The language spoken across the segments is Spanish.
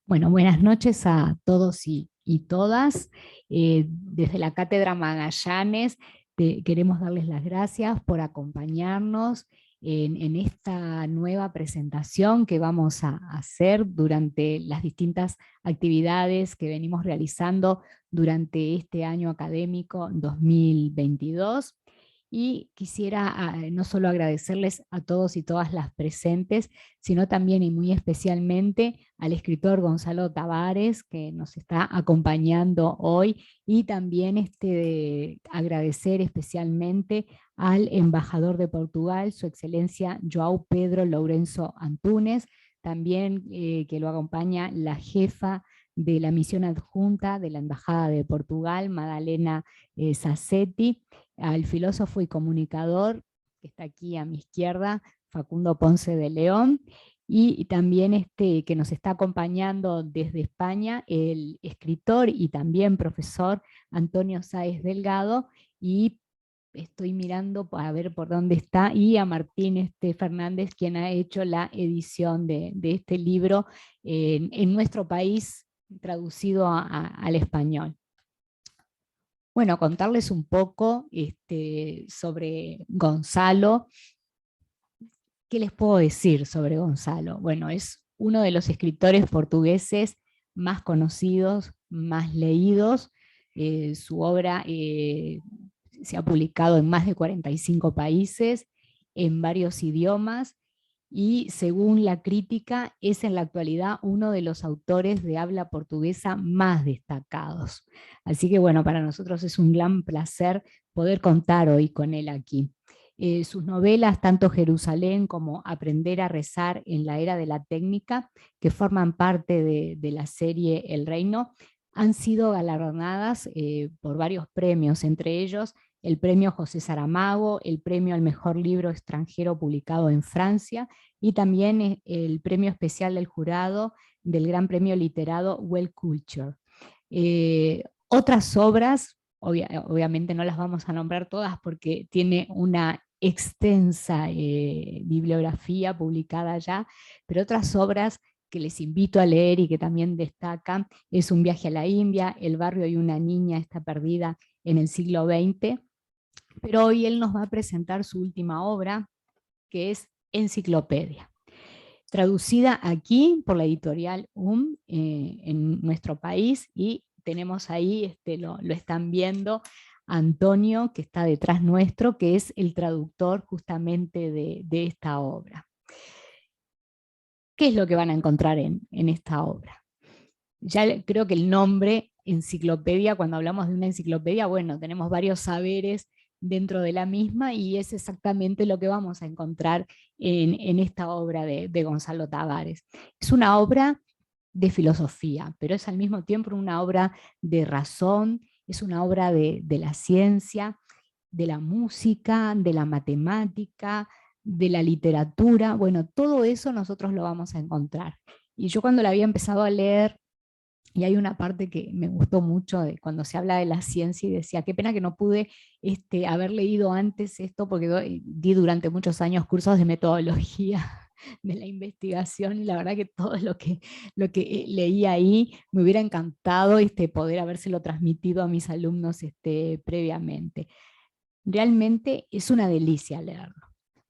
Bueno, buenas noches a todos y todas. Desde la Cátedra Magallanes queremos darles las gracias por acompañarnos en esta nueva presentación que vamos a hacer durante las distintas actividades que venimos realizando durante este año académico 2022. Y quisiera no solo agradecerles a todos y todas las presentes, sino también y muy especialmente al escritor Gonzalo Tavares, que nos está acompañando hoy, y también agradecer especialmente al embajador de Portugal, su excelencia João Pedro Lourenço Antunes, también que lo acompaña la jefa de la misión adjunta de la Embajada de Portugal, Madalena Sassetti, al filósofo y comunicador, que está aquí a mi izquierda, Facundo Ponce de León, y también que nos está acompañando desde España, el escritor y también profesor Antonio Sáez Delgado, y estoy mirando para ver por dónde está, y a Martín Fernández, quien ha hecho la edición de este libro en nuestro país, traducido al español. Bueno, contarles un poco sobre Gonzalo. ¿Qué les puedo decir sobre Gonzalo? Bueno, es uno de los escritores portugueses más conocidos, más leídos. Su obra se ha publicado en más de 45 países, en varios idiomas, y según la crítica es en la actualidad uno de los autores de habla portuguesa más destacados. Así que bueno, para nosotros es un gran placer poder contar hoy con él aquí. Sus novelas, tanto Jerusalén como Aprender a rezar en la era de la técnica, que forman parte de la serie El Reino, han sido galardonadas por varios premios, entre ellos el premio José Saramago, el premio al mejor libro extranjero publicado en Francia, y también el premio especial del jurado del Gran Premio Literado Well Culture. Otras obras, obviamente no las vamos a nombrar todas porque tiene una extensa bibliografía publicada ya, pero otras obras que les invito a leer y que también destacan es Un viaje a la India, El barrio y una niña está perdida en el siglo XX, pero hoy él nos va a presentar su última obra, que es Enciclopedia, traducida aquí por la editorial en nuestro país, y tenemos ahí, lo están viendo, Antonio, que está detrás nuestro, que es el traductor justamente de esta obra. ¿Qué es lo que van a encontrar en esta obra? Ya creo que el nombre enciclopedia, cuando hablamos de una enciclopedia, bueno, tenemos varios saberes dentro de la misma, y es exactamente lo que vamos a encontrar en esta obra de Gonzalo Tavares. Es una obra de filosofía, pero es al mismo tiempo una obra de razón, es una obra de la ciencia, de la música, de la matemática, de la literatura. Bueno, todo eso nosotros lo vamos a encontrar. Y yo cuando la había empezado a leer, y hay una parte que me gustó mucho de cuando se habla de la ciencia, y decía, qué pena que no pude haber leído antes esto, porque di durante muchos años cursos de metodología de la investigación, y la verdad que todo lo que leí ahí me hubiera encantado poder habérselo transmitido a mis alumnos previamente. Realmente es una delicia leerlo.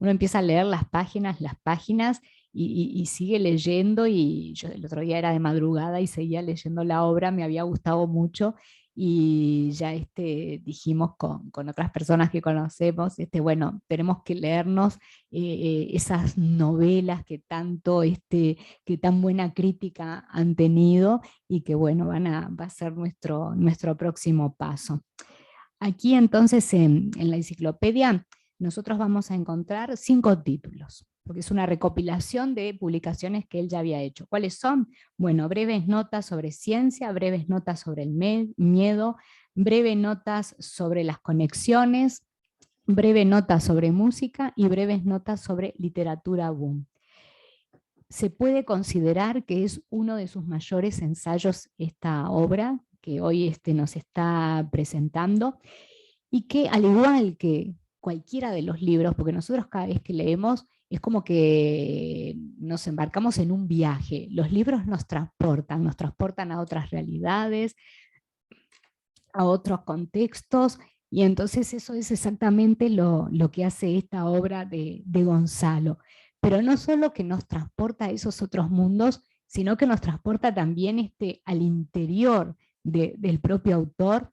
Uno empieza a leer las páginas, y sigue leyendo, y yo el otro día era de madrugada y seguía leyendo la obra, me había gustado mucho, y ya dijimos con otras personas que conocemos, bueno, tenemos que leernos esas novelas que que tan buena crítica han tenido, y que bueno, va a ser nuestro próximo paso. Aquí entonces en la enciclopedia nosotros vamos a encontrar 5 títulos, porque es una recopilación de publicaciones que él ya había hecho. ¿Cuáles son? Bueno, breves notas sobre ciencia, breves notas sobre el miedo, breves notas sobre las conexiones, breve notas sobre música y breves notas sobre literatura boom. Se puede considerar que es uno de sus mayores ensayos esta obra que hoy nos está presentando, y que al igual que cualquiera de los libros, porque nosotros cada vez que leemos es como que nos embarcamos en un viaje. Los libros nos transportan a otras realidades, a otros contextos, y entonces eso es exactamente lo que hace esta obra de Gonzalo. Pero no solo que nos transporta a esos otros mundos, sino que nos transporta también al interior del propio autor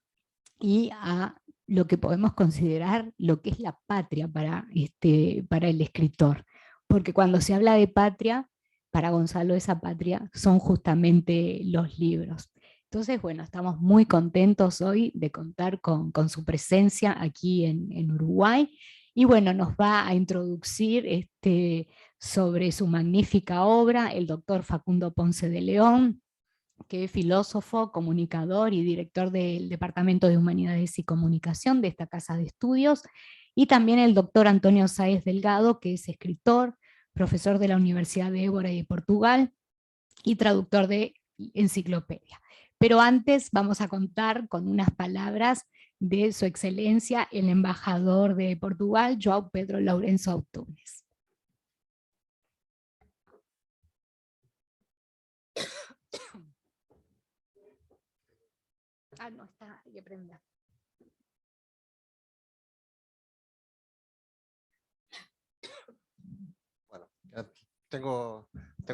y a lo que podemos considerar lo que es la patria para el escritor. Porque cuando se habla de patria, para Gonzalo esa patria son justamente los libros. Entonces, bueno, estamos muy contentos hoy de contar con su presencia aquí en Uruguay. Y bueno, nos va a introducir sobre su magnífica obra el doctor Facundo Ponce de León, que es filósofo, comunicador y director del Departamento de Humanidades y Comunicación de esta casa de estudios, y también el doctor Antonio Sáez Delgado, que es escritor, profesor de la Universidad de Évora y de Portugal, y traductor de enciclopedia. Pero antes vamos a contar con unas palabras de su excelencia, el embajador de Portugal, João Pedro Lourenço Autunes. Ah, no, está, hay que prender. Bueno, tengo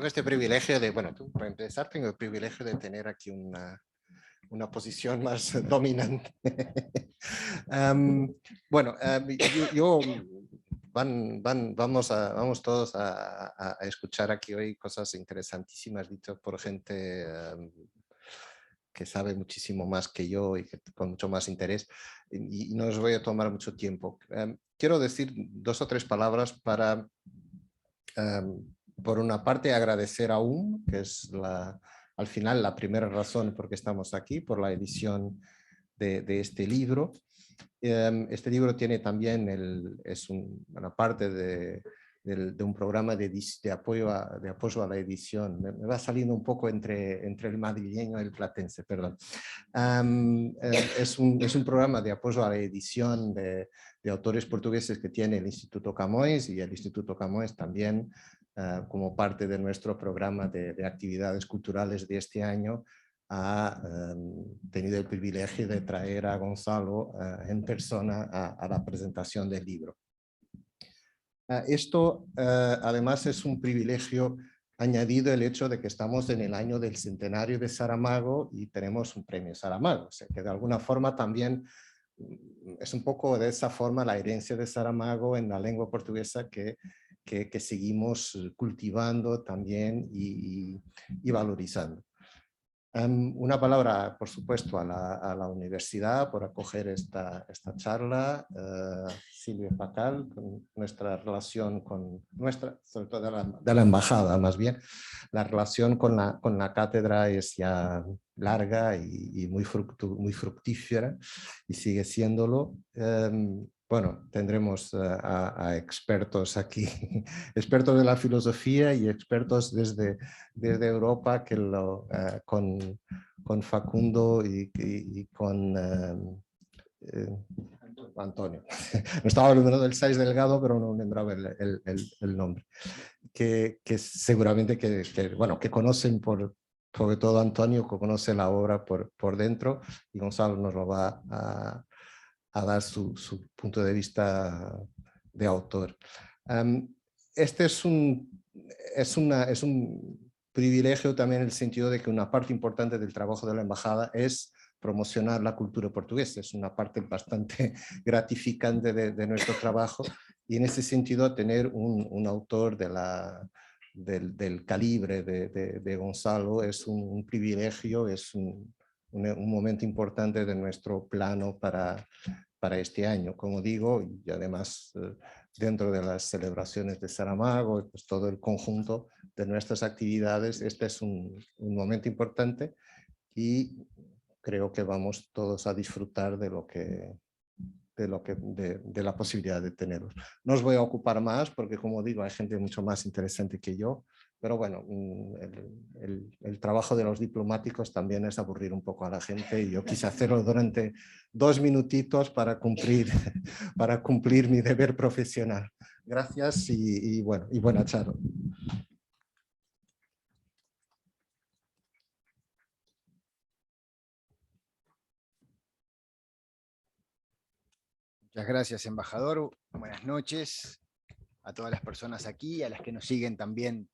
este privilegio de, bueno, para empezar, tengo el privilegio de tener aquí una posición más dominante. Bueno, vamos todos a escuchar aquí hoy cosas interesantísimas dichas por gente que sabe muchísimo más que yo y que, con mucho más interés, y no os voy a tomar mucho tiempo. Quiero decir 2 o 3 palabras para, por una parte, agradecer a que es al final la primera razón por qué estamos aquí, por la edición de este libro. Este libro tiene también, es una parte de un programa de apoyo a la edición. Me va saliendo un poco entre el madrileño y el platense, perdón. Es un programa de apoyo a la edición de autores portugueses que tiene el Instituto Camões, y el Instituto Camões también, como parte de nuestro programa de actividades culturales de este año, ha tenido el privilegio de traer a Gonzalo en persona a la presentación del libro. Esto además es un privilegio añadido el hecho de que estamos en el año del centenario de Saramago y tenemos un premio Saramago, o sea que de alguna forma también es un poco de esa forma la herencia de Saramago en la lengua portuguesa que seguimos cultivando también y valorizando. Una palabra, por supuesto, a la universidad por acoger esta charla, Silvia Pacal, con nuestra relación sobre todo de la embajada más bien, la relación con la cátedra es ya larga y muy fructífera, y sigue siéndolo. Bueno, tendremos a expertos aquí, expertos de la filosofía y expertos desde Europa, que con Facundo y con Antonio. No estaba hablando del Sáez Delgado, pero no lembraba el nombre. Que seguramente bueno, que conocen sobre todo Antonio, que conoce la obra por dentro, y Gonzalo nos lo va a dar su punto de vista de autor. Este es un privilegio también en el sentido de que una parte importante del trabajo de la embajada es promocionar la cultura portuguesa. Es una parte bastante gratificante de nuestro trabajo, y en ese sentido tener un autor del calibre de Gonzalo es un privilegio, es un momento importante de nuestro plano para este año, como digo, y además dentro de las celebraciones de Saramago, pues todo el conjunto de nuestras actividades. Este es un momento importante y creo que vamos todos a disfrutar de la posibilidad de tenerlos. No os voy a ocupar más porque, como digo, hay gente mucho más interesante que yo, pero bueno, el trabajo de los diplomáticos también es aburrir un poco a la gente, y yo quise hacerlo durante 2 minutitos para cumplir mi deber profesional. Gracias y buena charla. Muchas gracias, embajador. Buenas noches a todas las personas aquí, a las que nos siguen también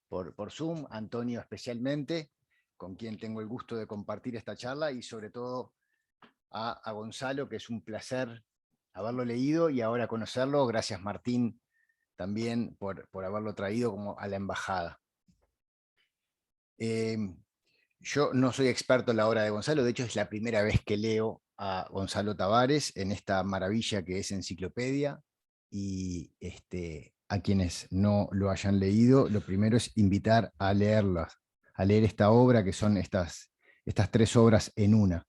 por Zoom, Antonio especialmente, con quien tengo el gusto de compartir esta charla, y sobre todo a Gonzalo, que es un placer haberlo leído y ahora conocerlo. Gracias, Martín, también por haberlo traído como a la embajada. Yo no soy experto en la obra de Gonzalo, de hecho es la primera vez que leo a Gonzalo Tavares en esta maravilla que es Enciclopedia, y a quienes no lo hayan leído, lo primero es invitar a leerlas, a leer esta obra, que son estas 3 obras en una.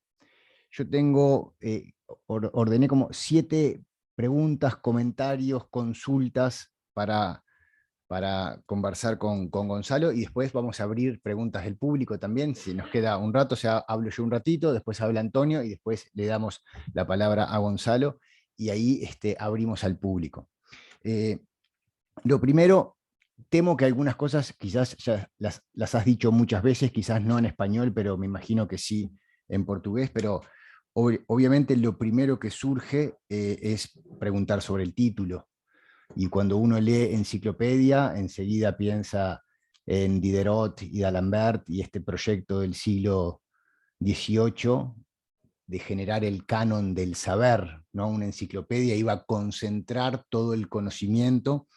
Yo tengo, ordené como 7 preguntas, comentarios, consultas para conversar con Gonzalo, y después vamos a abrir preguntas del público también, si nos queda un rato, o sea, hablo yo un ratito, después habla Antonio, y después le damos la palabra a Gonzalo, y ahí abrimos al público. Lo primero, temo que algunas cosas quizás ya las has dicho muchas veces, quizás no en español, pero me imagino que sí en portugués, pero obviamente lo primero que surge es preguntar sobre el título. Y cuando uno lee enciclopedia, enseguida piensa en Diderot y d'Alembert y este proyecto del siglo XVIII de generar el canon del saber, ¿no? Una enciclopedia iba a concentrar todo el conocimiento,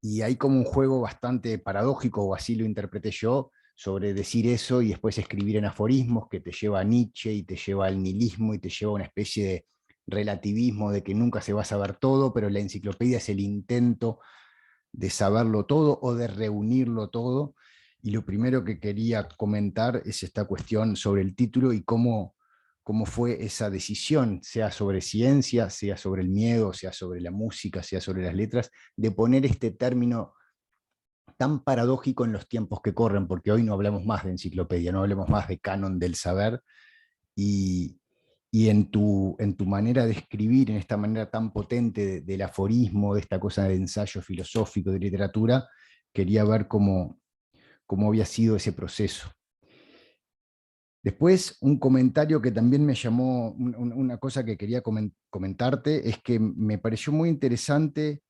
y hay como un juego bastante paradójico, o así lo interpreté yo, sobre decir eso y después escribir en aforismos que te lleva a Nietzsche y te lleva al nihilismo y te lleva a una especie de relativismo de que nunca se va a saber todo, pero la enciclopedia es el intento de saberlo todo o de reunirlo todo. Y lo primero que quería comentar es esta cuestión sobre el título y cómo fue esa decisión, sea sobre ciencia, sea sobre el miedo, sea sobre la música, sea sobre las letras, de poner este término tan paradójico en los tiempos que corren, porque hoy no hablamos más de enciclopedia, no hablamos más de canon del saber, y en tu manera de escribir, en esta manera tan potente del aforismo, de esta cosa de ensayo filosófico, de literatura, quería ver cómo había sido ese proceso. Después, un comentario que también me llamó, una cosa que quería comentarte, es que me pareció muy interesante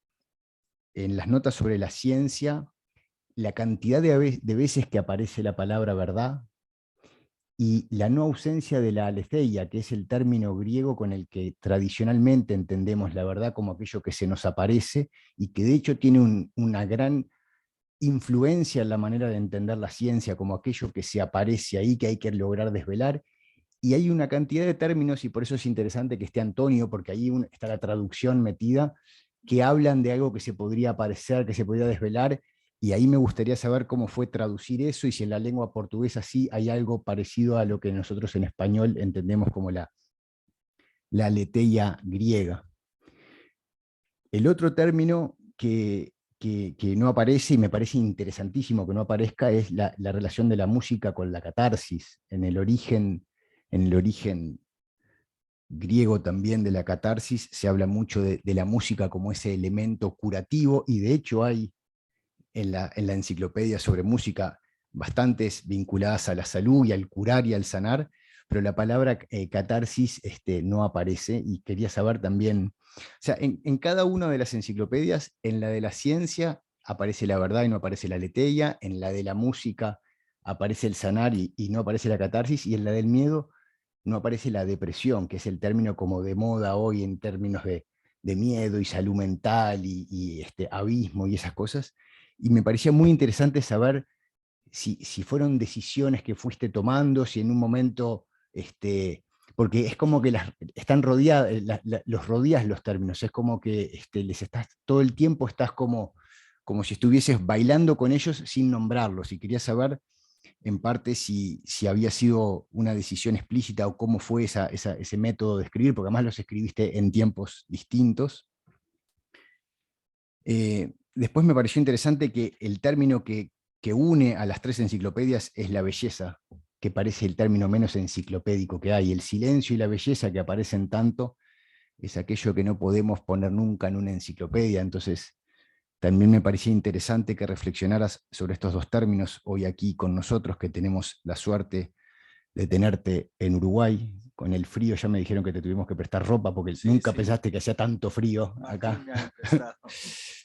en las notas sobre la ciencia, la cantidad de veces que aparece la palabra verdad, y la no ausencia de la aletheia, que es el término griego con el que tradicionalmente entendemos la verdad como aquello que se nos aparece, y que de hecho tiene una gran influencia en la manera de entender la ciencia, como aquello que se aparece ahí, que hay que lograr desvelar. Y hay una cantidad de términos, y por eso es interesante que esté Antonio, porque ahí está la traducción metida, que hablan de algo que se podría aparecer, que se podría desvelar, y ahí me gustaría saber cómo fue traducir eso, y si en la lengua portuguesa sí hay algo parecido a lo que nosotros en español entendemos como la aletheia griega. El otro término que no aparece, y me parece interesantísimo que no aparezca, es la relación de la música con la catarsis. En el origen griego también de la catarsis se habla mucho de la música como ese elemento curativo, y de hecho hay en la enciclopedia sobre música bastantes vinculadas a la salud y al curar y al sanar, pero la palabra catarsis no aparece, y quería saber también, o sea, en cada una de las enciclopedias, en la de la ciencia aparece la verdad y no aparece la aletheia, en la de la música aparece el sanar y no aparece la catarsis, y en la del miedo no aparece la depresión, que es el término como de moda hoy en términos de miedo y salud mental y abismo y esas cosas. Y me parecía muy interesante saber si fueron decisiones que fuiste tomando, si en un momento, porque es como que están rodeadas, los rodeas los términos, es como que les estás, todo el tiempo estás como si estuvieses bailando con ellos sin nombrarlos, y quería saber en parte si había sido una decisión explícita o cómo fue ese método de escribir, porque además los escribiste en tiempos distintos. Después me pareció interesante que el término que une a las 3 enciclopedias es la belleza, que parece el término menos enciclopédico que hay. El silencio y la belleza, que aparecen tanto, es aquello que no podemos poner nunca en una enciclopedia. Entonces, también me parecía interesante que reflexionaras sobre estos dos términos hoy aquí con nosotros, que tenemos la suerte de tenerte en Uruguay. Con el frío ya me dijeron que te tuvimos que prestar ropa porque nunca pensaste que hacía tanto frío acá.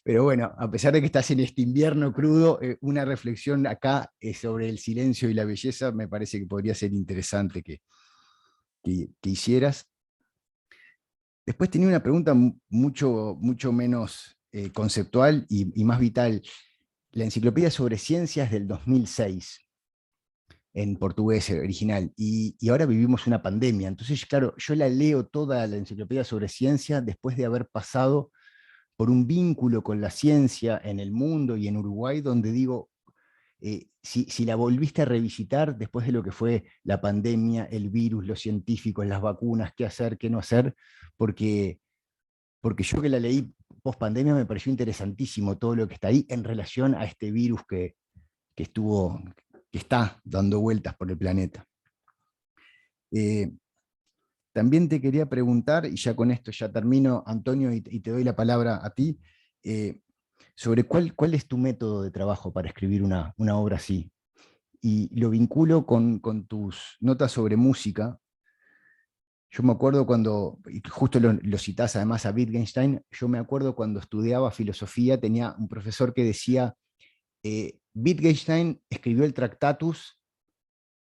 Pero bueno, a pesar de que estás en este invierno crudo, una reflexión acá sobre el silencio y la belleza me parece que podría ser interesante que hicieras. Después tenía una pregunta mucho menos conceptual y más vital. La Enciclopedia sobre Ciencias del 2006, en portugués original, y ahora vivimos una pandemia. Entonces, claro, yo la leo toda la Enciclopedia sobre Ciencia después de haber pasado por un vínculo con la ciencia en el mundo y en Uruguay, donde digo, si la volviste a revisitar después de lo que fue la pandemia, el virus, los científicos, las vacunas, qué hacer, qué no hacer, porque yo que la leí post pandemia me pareció interesantísimo todo lo que está ahí en relación a este virus que está dando vueltas por el planeta. También te quería preguntar, y ya con esto ya termino, Antonio, y te doy la palabra a ti, sobre cuál es tu método de trabajo para escribir una obra así. Y lo vinculo con tus notas sobre música. Yo me acuerdo cuando, y justo lo citás además a Wittgenstein, yo me acuerdo cuando estudiaba filosofía, tenía un profesor que decía, Wittgenstein escribió el Tractatus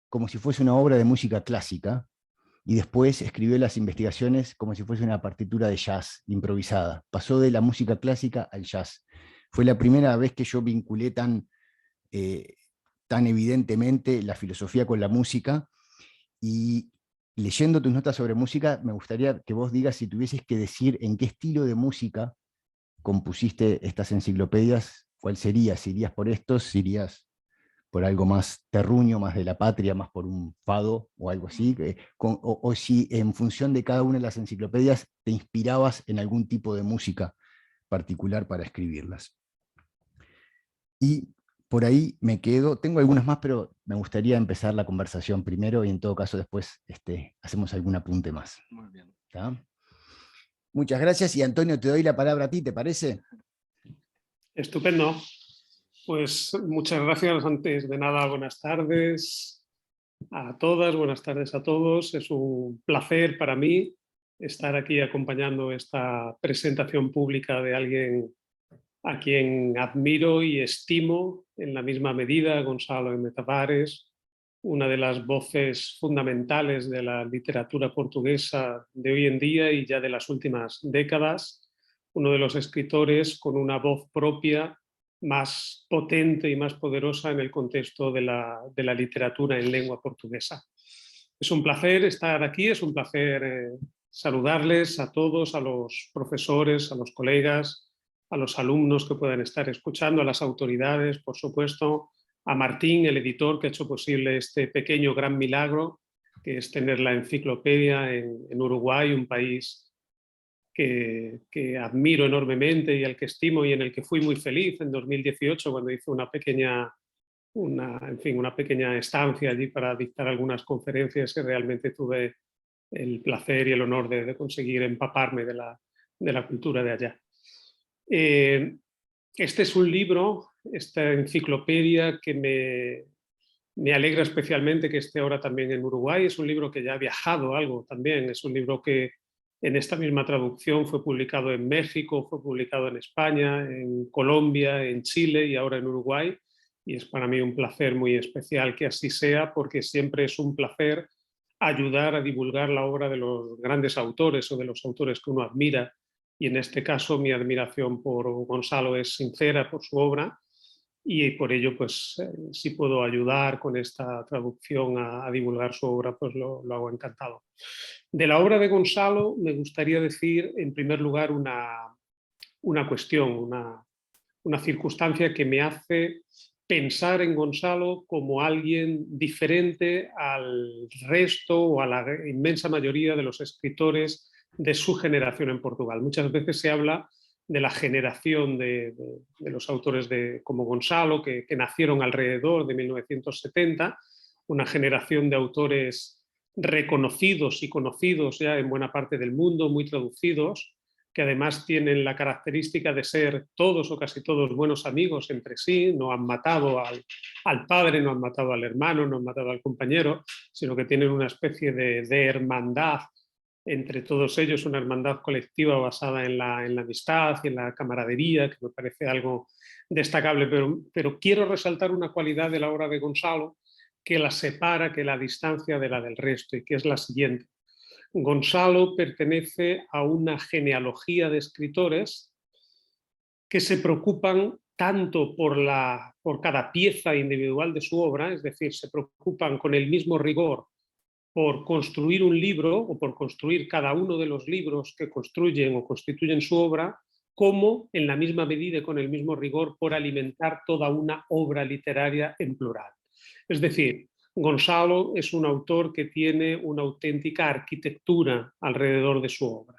como si fuese una obra de música clásica, y después escribió las investigaciones como si fuese una partitura de jazz improvisada. Pasó de la música clásica al jazz. Fue la primera vez que yo vinculé tan evidentemente la filosofía con la música, y leyendo tus notas sobre música, me gustaría que vos digas, si tuvieses que decir en qué estilo de música compusiste estas enciclopedias, ¿cuál sería? ¿Si irías por estos? ¿Si irías por algo más terruño, más de la patria, más por un fado o algo así? O si en función de cada una de las enciclopedias te inspirabas en algún tipo de música particular para escribirlas. Y por ahí me quedo, tengo algunas más, pero me gustaría empezar la conversación primero y en todo caso después hacemos algún apunte más. Muy bien. ¿Está? Muchas gracias, y Antonio, te doy la palabra a ti, ¿te parece? Estupendo. Pues muchas gracias. Antes de nada, buenas tardes a todas, buenas tardes a todos. Es un placer para mí estar aquí acompañando esta presentación pública de alguien a quien admiro y estimo en la misma medida, Gonçalo M. Tavares, una de las voces fundamentales de la literatura portuguesa de hoy en día y ya de las últimas décadas, uno de los escritores con una voz propia más potente y más poderosa en el contexto de la literatura en lengua portuguesa. Es un placer estar aquí, es un placer saludarles a todos, a los profesores, a los colegas, a los alumnos que puedan estar escuchando, a las autoridades, por supuesto, a Martín, el editor, que ha hecho posible este pequeño gran milagro, que es tener la enciclopedia en Uruguay, un país que admiro enormemente y al que estimo y en el que fui muy feliz en 2018 cuando hice una pequeña estancia allí para dictar algunas conferencias, que realmente tuve el placer y el honor de conseguir empaparme de la cultura de allá. Este es un libro, esta enciclopedia, que me alegra especialmente que esté ahora también en Uruguay. Es un libro que ya ha viajado algo también, es un libro que en esta misma traducción fue publicado en México, fue publicado en España, en Colombia, en Chile y ahora en Uruguay, y es para mí un placer muy especial que así sea, porque siempre es un placer ayudar a divulgar la obra de los grandes autores o de los autores que uno admira, y en este caso mi admiración por Gonçalo es sincera por su obra, y por ello, pues, si puedo ayudar con esta traducción a divulgar su obra, pues lo hago encantado. De la obra de Gonçalo me gustaría decir, en primer lugar, una cuestión, una circunstancia que me hace pensar en Gonçalo como alguien diferente al resto o a la inmensa mayoría de los escritores de su generación en Portugal. Muchas veces se habla de la generación de los autores como Gonçalo, que nacieron alrededor de 1970, una generación de autores reconocidos y conocidos ya en buena parte del mundo, muy traducidos, que además tienen la característica de ser todos o casi todos buenos amigos entre sí, no han matado al padre, no han matado al hermano, no han matado al compañero, sino que tienen una especie de hermandad entre todos ellos, una hermandad colectiva basada en la amistad y en la camaradería, que me parece algo destacable, pero quiero resaltar una cualidad de la obra de Gonzalo que la separa, que la distancia de la del resto, y que es la siguiente. Gonzalo pertenece a una genealogía de escritores que se preocupan tanto por cada pieza individual de su obra, es decir, se preocupan con el mismo rigor por construir un libro o por construir cada uno de los libros que construyen o constituyen su obra, como en la misma medida y con el mismo rigor por alimentar toda una obra literaria en plural. Es decir, Gonzalo es un autor que tiene una auténtica arquitectura alrededor de su obra.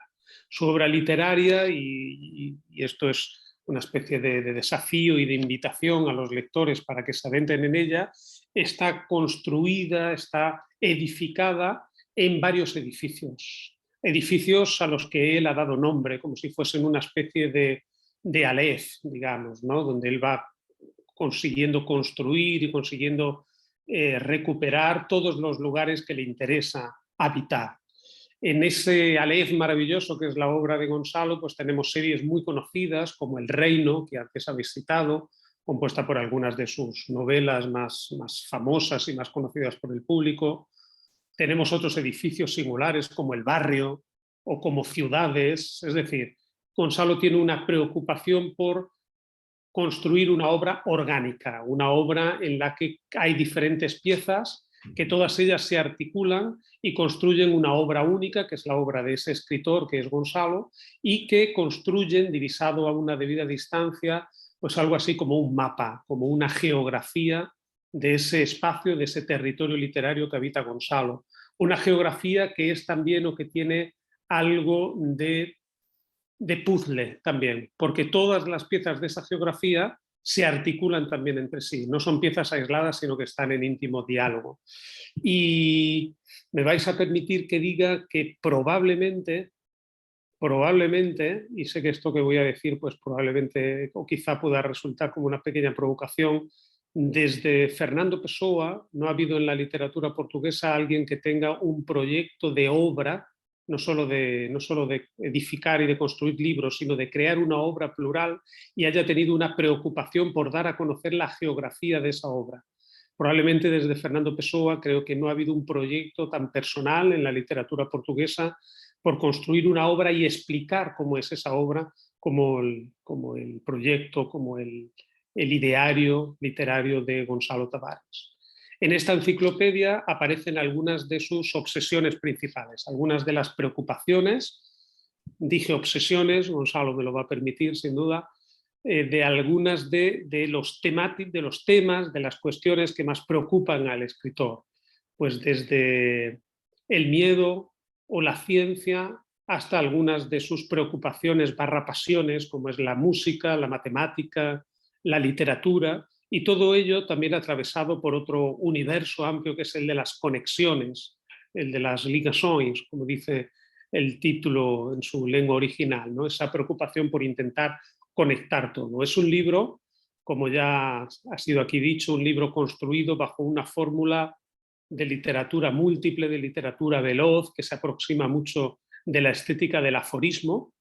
Su obra literaria, y esto es una especie de desafío y de invitación a los lectores para que se adentren en ella, está construida, está edificada en varios edificios. Edificios a los que él ha dado nombre, como si fuesen una especie de Aleph, digamos, ¿no? Donde él va consiguiendo construir y consiguiendo recuperar todos los lugares que le interesa habitar. En ese Aleph maravilloso que es la obra de Gonzalo, pues tenemos series muy conocidas como El Reino, que antes habéis citado, compuesta por algunas de sus novelas más famosas y más conocidas por el público. Tenemos otros edificios singulares como El Barrio o como ciudades. Es decir, Gonzalo tiene una preocupación por construir una obra orgánica, una obra en la que hay diferentes piezas que todas ellas se articulan y construyen una obra única, que es la obra de ese escritor, que es Gonzalo, y que construyen, divisado a una debida distancia, pues algo así como un mapa, como una geografía de ese espacio, de ese territorio literario que habita Gonzalo. Una geografía que es también o que tiene algo de puzzle también, porque todas las piezas de esa geografía se articulan también entre sí, no son piezas aisladas, sino que están en íntimo diálogo. Y me vais a permitir que diga que probablemente, y sé que esto que voy a decir, pues probablemente o quizá pueda resultar como una pequeña provocación, desde Fernando Pessoa no ha habido en la literatura portuguesa alguien que tenga un proyecto de obra, no solo de edificar y de construir libros, sino de crear una obra plural y haya tenido una preocupación por dar a conocer la geografía de esa obra. Probablemente desde Fernando Pessoa creo que no ha habido un proyecto tan personal en la literatura portuguesa por construir una obra y explicar cómo es esa obra, como el proyecto, como el ideario literario de Gonzalo Tavares. En esta enciclopedia aparecen algunas de sus obsesiones principales, algunas de las preocupaciones, dije obsesiones, Gonzalo me lo va a permitir sin duda, de algunas de los temas, de las cuestiones que más preocupan al escritor, pues desde el miedo o la ciencia hasta algunas de sus preocupaciones / pasiones, como es la música, la matemática, la literatura, y todo ello también atravesado por otro universo amplio que es el de las conexiones, el de las ligações, como dice el título en su lengua original, ¿no? Esa preocupación por intentar conectar todo. Es un libro, como ya ha sido aquí dicho, un libro construido bajo una fórmula de literatura múltiple, de literatura veloz, que se aproxima mucho de la estética del aforismo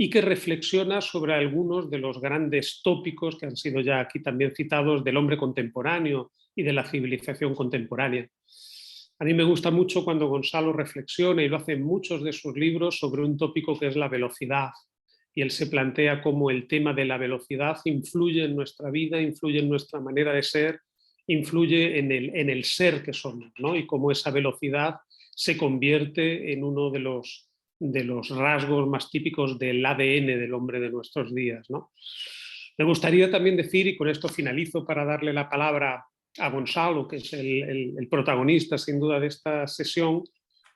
y que reflexiona sobre algunos de los grandes tópicos que han sido ya aquí también citados del hombre contemporáneo y de la civilización contemporánea. A mí me gusta mucho cuando Gonzalo reflexiona, y lo hace en muchos de sus libros, sobre un tópico que es la velocidad. Y él se plantea cómo el tema de la velocidad influye en nuestra vida, influye en nuestra manera de ser, influye en el ser que somos, ¿no? Y cómo esa velocidad se convierte en uno de los rasgos más típicos del ADN del hombre de nuestros días, ¿no? Me gustaría también decir, y con esto finalizo para darle la palabra a Gonzalo, que es el protagonista sin duda de esta sesión,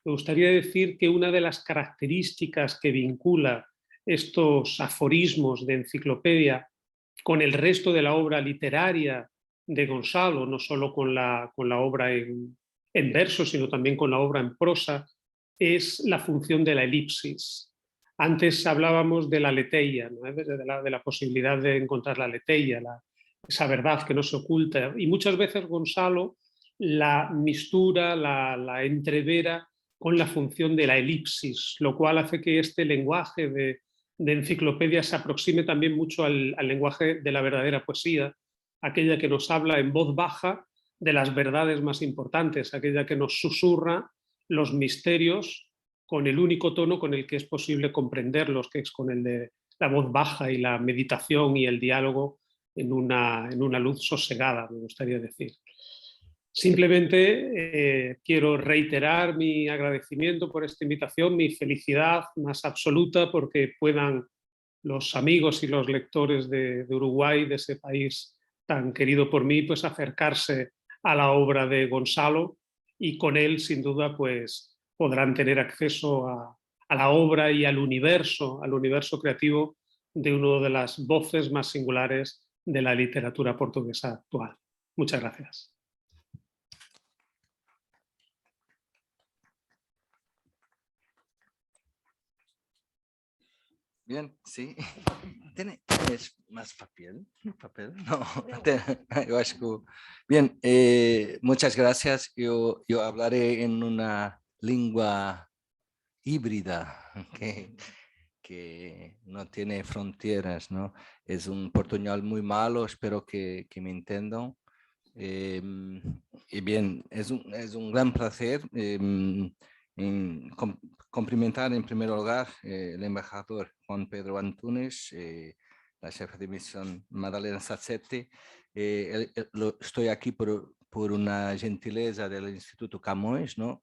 me gustaría decir que una de las características que vincula estos aforismos de enciclopedia con el resto de la obra literaria de Gonzalo, no solo con la obra en verso, sino también con la obra en prosa, es la función de la elipsis. Antes hablábamos de la aletheia, ¿no? de la posibilidad de encontrar la aletheia, esa verdad que no se oculta. Y muchas veces Gonzalo la mistura, la entrevera con la función de la elipsis, lo cual hace que este lenguaje de enciclopedia se aproxime también mucho al lenguaje de la verdadera poesía, aquella que nos habla en voz baja de las verdades más importantes, aquella que nos susurra los misterios con el único tono con el que es posible comprenderlos, que es con el de la voz baja y la meditación y el diálogo en una luz sosegada, me gustaría decir. Simplemente quiero reiterar mi agradecimiento por esta invitación, mi felicidad más absoluta porque puedan los amigos y los lectores de Uruguay, de ese país tan querido por mí, pues acercarse a la obra de Gonzalo y con él, sin duda, pues podrán tener acceso a la obra y al universo creativo de una de las voces más singulares de la literatura portuguesa actual. Muchas gracias. Bien, sí. ¿Tienes más papel? ¿Papel? No, yo acho que... Bien, muchas gracias. Yo hablaré en una lengua híbrida que no tiene fronteras, ¿no? Es un portuñol muy malo, espero que me entiendan. Y bien, es un gran placer cumprimentar en primer lugar el embajador Juan Pedro Antunes, la jefa de misión Madalena Sassetti. Estoy aquí por una gentileza del Instituto Camões, ¿no?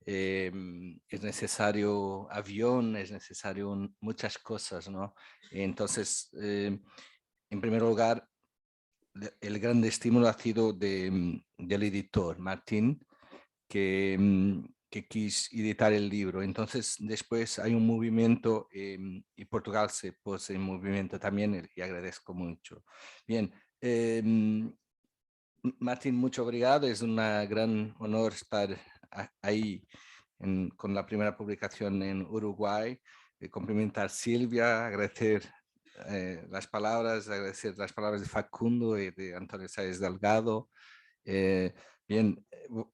Es necesario avión, es necesario muchas cosas, ¿no? Entonces, en primer lugar, el gran estímulo ha sido del editor, Martín, que quiso editar el libro. Entonces, después hay un movimiento y Portugal se puso en movimiento también y agradezco mucho. Bien, Martín, mucho obrigado. Es un gran honor estar ahí con la primera publicación en Uruguay. Cumprimentar a Silvia, agradecer las palabras de Facundo y de Antonio Sáez Delgado. Bien,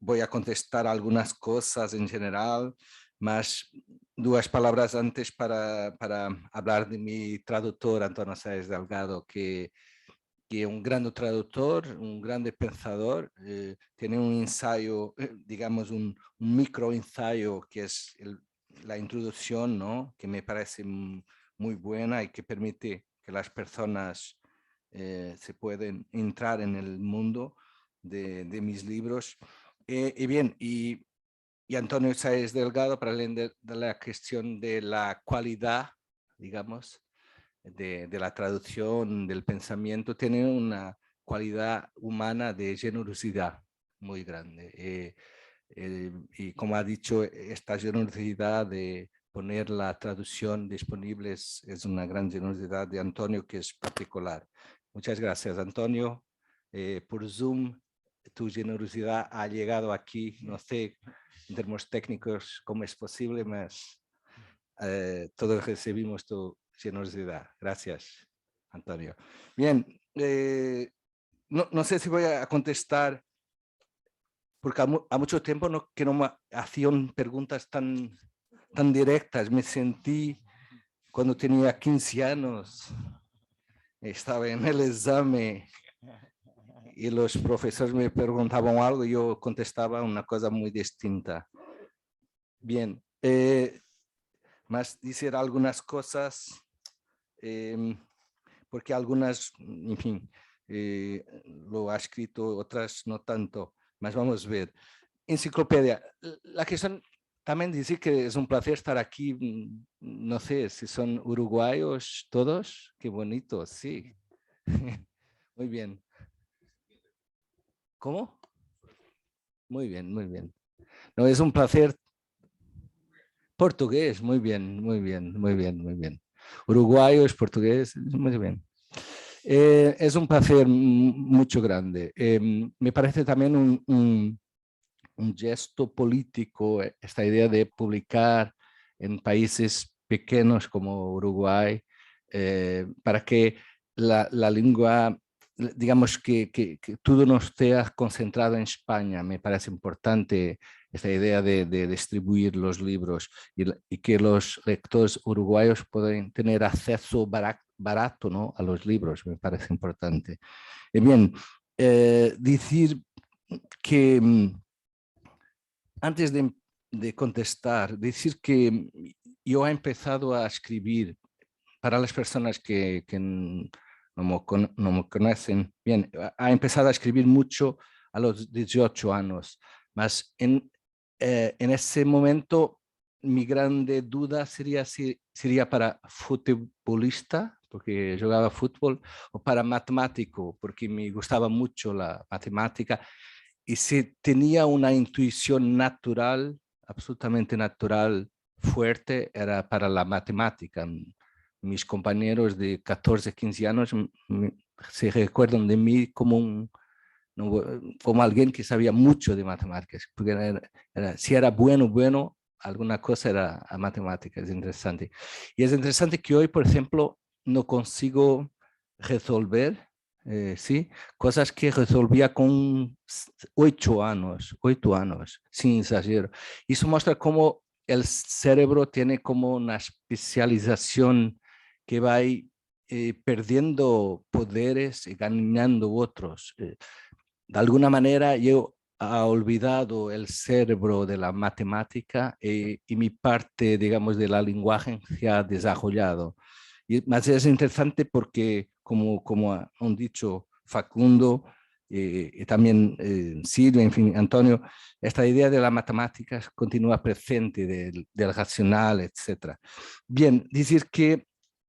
voy a contestar algunas cosas en general, más dos palabras antes para hablar de mi traductor, Antonio Sáez Delgado, que es un gran traductor, un grande pensador, tiene un ensayo, digamos un micro ensayo que es la introducción, ¿no? Que me parece muy buena y que permite que las personas se pueden entrar en el mundo de mis libros. Y bien, y Antonio Sáez Delgado, para hablar de la cuestión de la cualidad, digamos, de la traducción, del pensamiento, tiene una cualidad humana de generosidad muy grande. Y como ha dicho, esta generosidad de poner la traducción disponible es una gran generosidad de Antonio, que es particular. Muchas gracias, Antonio. Por Zoom, tu generosidad ha llegado aquí, no sé en términos técnicos cómo es posible, pero todos recibimos tu generosidad. Gracias, Antonio. Bien, no sé si voy a contestar, porque a mucho tiempo que no me hacían preguntas tan directas. Me sentí cuando tenía 15 años, estaba en el examen y los profesores me preguntaban algo y yo contestaba una cosa muy distinta. Bien, más decir algunas cosas, porque algunas, en fin, lo ha escrito, otras no tanto, mas vamos a ver. Enciclopedia, la cuestión también dice que es un placer estar aquí, no sé si son uruguayos todos, qué bonito, sí. Muy bien. ¿Cómo? Muy bien, muy bien. No, es un placer. Portugués, muy bien, muy bien, muy bien, muy bien. Uruguayos, portugués, muy bien. Es un placer mucho grande. Me parece también un gesto político esta idea de publicar en países pequeños como Uruguay, para que la lengua, digamos que todo no esté concentrado en España. Me parece importante esta idea de distribuir los libros y que los lectores uruguayos puedan tener acceso barato, ¿no?, a los libros. Me parece importante. Bien, decir que antes de contestar, decir que yo he empezado a escribir para las personas que no me conocen bien. Ha empezado a escribir mucho a los 18 años, mas en ese momento mi grande duda sería para futbolista, porque jugaba fútbol, o para matemático, porque me gustaba mucho la matemática, y si tenía una intuición natural, absolutamente natural, fuerte, era para la matemática. Mis compañeros de 14, 15 años se recuerdan de mí como como alguien que sabía mucho de matemáticas, porque si era bueno, alguna cosa era a matemáticas. Es interesante. Y es interesante que hoy, por ejemplo, no consigo resolver, ¿sí?, cosas que resolvía con 8 años, sin exagero. Y eso muestra cómo el cerebro tiene como una especialización que va perdiendo poderes y ganando otros. De alguna manera yo he olvidado el cerebro de la matemática y mi parte, digamos, de la lenguaje se ha desarrollado. Más es interesante porque, como han dicho Facundo y también Silvia, en fin, Antonio, esta idea de la matemática continúa presente, del racional, etc. Bien, decir que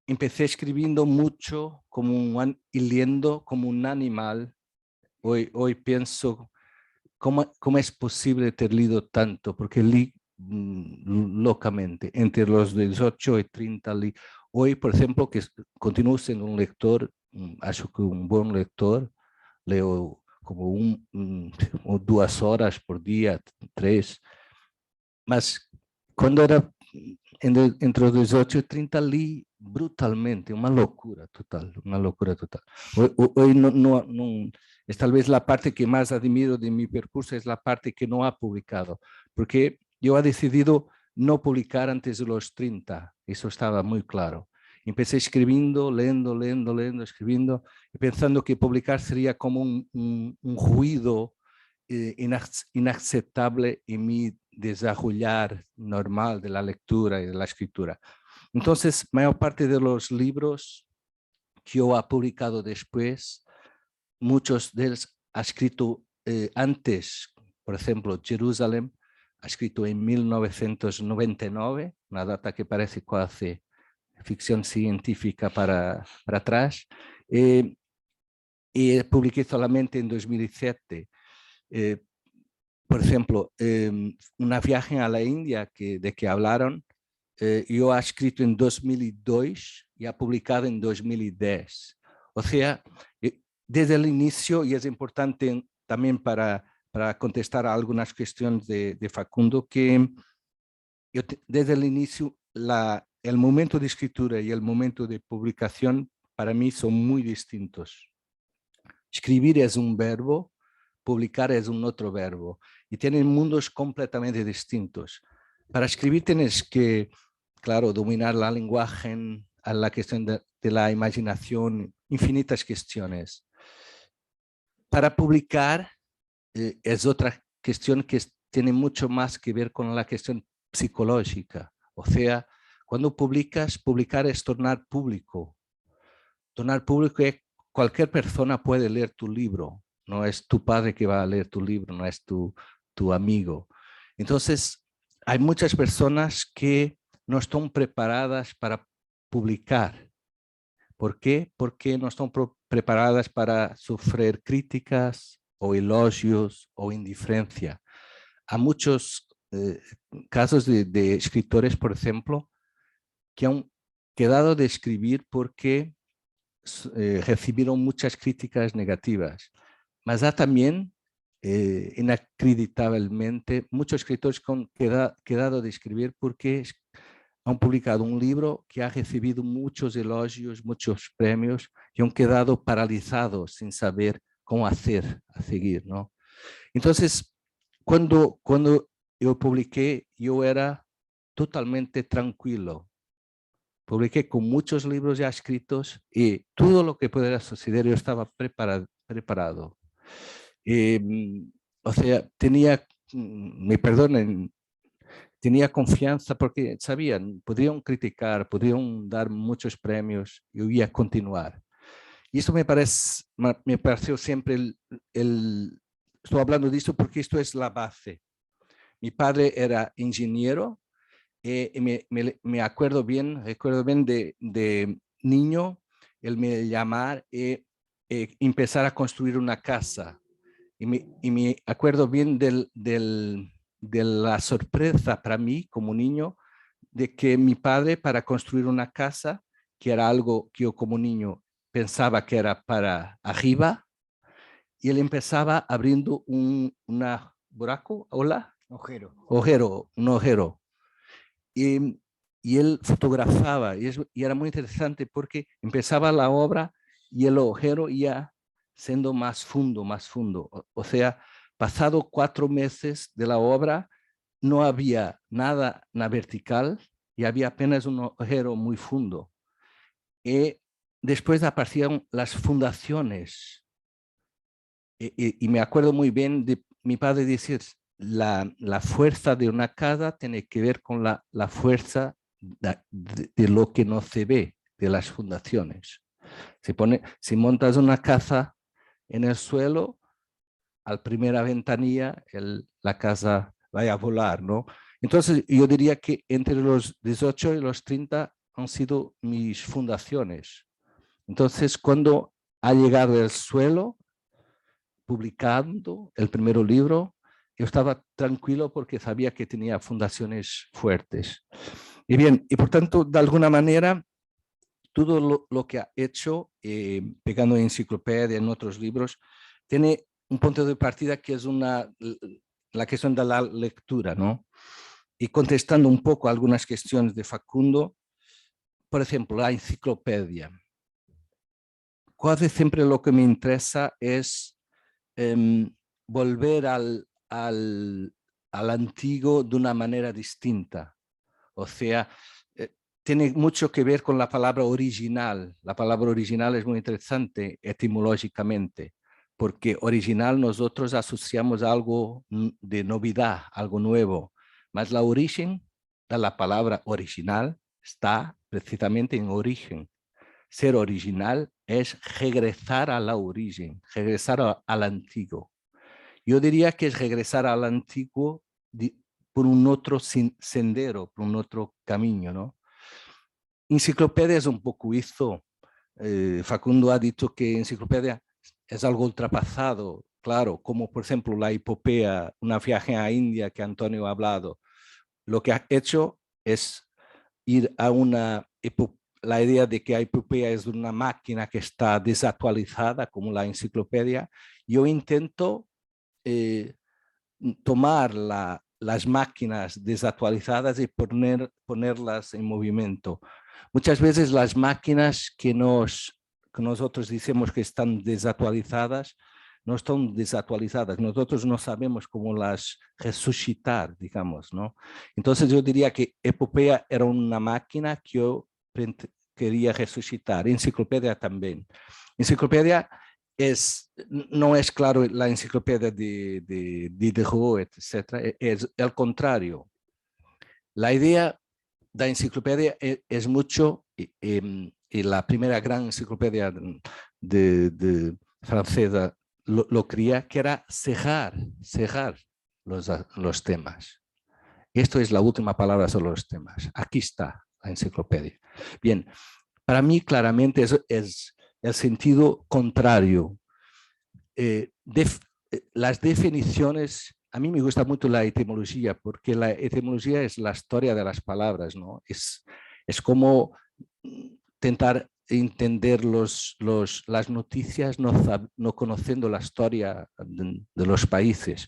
empecé escribiendo mucho y leyendo como un animal. Hoy pienso, ¿cómo es posible ter leído tanto? Porque leí locamente, entre los 18 y 30 leí. Hoy, por ejemplo, que continúo siendo un lector, acho que un buen lector, leo como o 2 horas por día, 3. Mas cuando era entre los 18 y 30 leí brutalmente, una locura total, una locura total. Hoy no, es tal vez la parte que más admiro de mi percurso, es la parte que no ha publicado, porque yo he decidido no publicar antes de los 30, eso estaba muy claro. Empecé escribiendo, leyendo, escribiendo, y pensando que publicar sería como un ruido inaceptable en mi desarrollar normal de la lectura y de la escritura. Entonces, mayor parte de los libros que yo he publicado después, muchos de ellos ha escrito antes. Por ejemplo, Jerusalén ha escrito en 1999, una data que parece casi ficción científica para atrás, y publiqué solamente en 2007. Por ejemplo, una viaje a la India de que hablaron, yo he escrito en 2002 y he publicado en 2010. O sea, desde el inicio, y es importante también para contestar a algunas cuestiones de Facundo, que desde el inicio el momento de escritura y el momento de publicación para mí son muy distintos. Escribir es un verbo, publicar es un otro verbo, y tienen mundos completamente distintos. Para escribir tienes que, claro, dominar la lenguaje, la cuestión de la imaginación, infinitas cuestiones. Para publicar es otra cuestión que tiene mucho más que ver con la cuestión psicológica. O sea, cuando publicar es tornar público. Tornar público es cualquier persona puede leer tu libro. No es tu padre que va a leer tu libro, no es tu amigo. Entonces, hay muchas personas que no están preparadas para publicar. ¿Por qué? Porque no están preparadas para sufrir críticas o elogios o indiferencia. Hay muchos casos de escritores, por ejemplo, que han quedado de escribir porque recibieron muchas críticas negativas. Mas hay también, inacreditablemente, muchos escritores que han quedado de escribir porque han publicado un libro que ha recibido muchos elogios, muchos premios y han quedado paralizados sin saber cómo hacer, a seguir, ¿no? Entonces, cuando yo publiqué, yo era totalmente tranquilo. Publiqué con muchos libros ya escritos y todo lo que pudiera suceder yo estaba preparado. O sea, tenía, me perdonen, tenía confianza porque sabían, podrían criticar, podrían dar muchos premios, yo iba a continuar. Y esto me pareció siempre estoy hablando de esto porque esto es la base. Mi padre era ingeniero y recuerdo bien de niño, él me llamar y empezar a construir una casa. Y me acuerdo bien de la sorpresa para mí como niño de que mi padre, para construir una casa, que era algo que yo como niño pensaba que era para arriba, y él empezaba abriendo un buraco, ¿hola? Un agujero. Y él fotografaba y era muy interesante porque empezaba la obra y el agujero iba siendo más fundo. O sea, pasado 4 meses de la obra, no había nada en la vertical y había apenas un agujero muy fundo. Y después aparecieron las fundaciones. Y me acuerdo muy bien de mi padre decir, la fuerza de una casa tiene que ver con la fuerza de lo que no se ve, de las fundaciones. Si montas una casa en el suelo, al primera ventanilla, la casa va a volar, ¿no? Entonces, yo diría que entre los 18 y los 30 han sido mis fundaciones. Entonces, cuando ha llegado el suelo, publicando el primer libro, yo estaba tranquilo porque sabía que tenía fundaciones fuertes. Y bien, y por tanto, de alguna manera, todo lo que ha hecho, pegando en enciclopedia, en otros libros, tiene un punto de partida que es la cuestión de la lectura, ¿no? Y contestando un poco a algunas cuestiones de Facundo, por ejemplo, la enciclopedia. Casi siempre lo que me interesa es volver al antiguo de una manera distinta. O sea, tiene mucho que ver con la palabra original. La palabra original es muy interesante etimológicamente, porque original nosotros asociamos a algo de novedad, algo nuevo. Mas la origen de la palabra original está precisamente en origen. Ser original es regresar a la origen, regresar al antiguo. Yo diría que es regresar al antiguo por un otro sendero, por un otro camino, ¿no? Enciclopedia es un poco eso. Facundo ha dicho que enciclopedia es algo ultrapasado, claro, como por ejemplo la epopea, una viaje a India que Antonio ha hablado. Lo que ha hecho es ir a la idea de que la epopeya es una máquina que está desactualizada, como la enciclopedia. Yo intento tomar las máquinas desactualizadas y ponerlas en movimiento. Muchas veces las máquinas que nosotros decimos que están desactualizadas, no están desactualizadas. Nosotros no sabemos cómo las resucitar, digamos, ¿no? Entonces yo diría que epopeya era una máquina que yo quería resucitar. Enciclopedia también. Enciclopedia no es claro la enciclopedia de Diderot, etc. Es el contrario. La idea de enciclopedia es mucho, y la primera gran enciclopedia francesa lo creía, que era cerrar los temas. Esto es la última palabra sobre los temas. Aquí está la enciclopedia. Bien, para mí claramente es el sentido contrario. Las definiciones, a mí me gusta mucho la etimología, porque la etimología es la historia de las palabras, ¿no? Es como intentar entender las noticias no conociendo la historia de los países.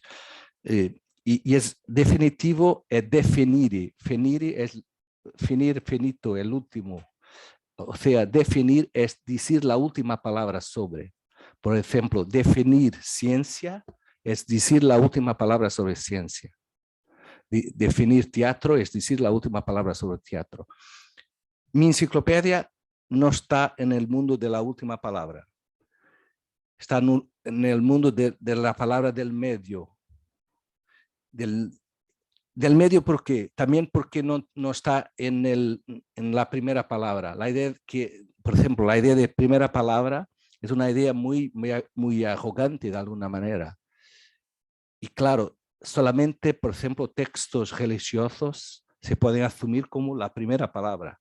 Y es definitivo, es definire. Finire es finito, el último. O sea, definir es decir la última palabra sobre. Por ejemplo, definir ciencia es decir la última palabra sobre ciencia. Definir teatro es decir la última palabra sobre teatro. Mi enciclopedia no está en el mundo de la última palabra. Está en el mundo de la palabra del medio. Del medio, ¿por qué? También porque no está en la primera palabra. La idea que, por ejemplo, la idea de primera palabra es una idea muy arrogante de alguna manera. Y claro, solamente, por ejemplo, textos religiosos se pueden asumir como la primera palabra.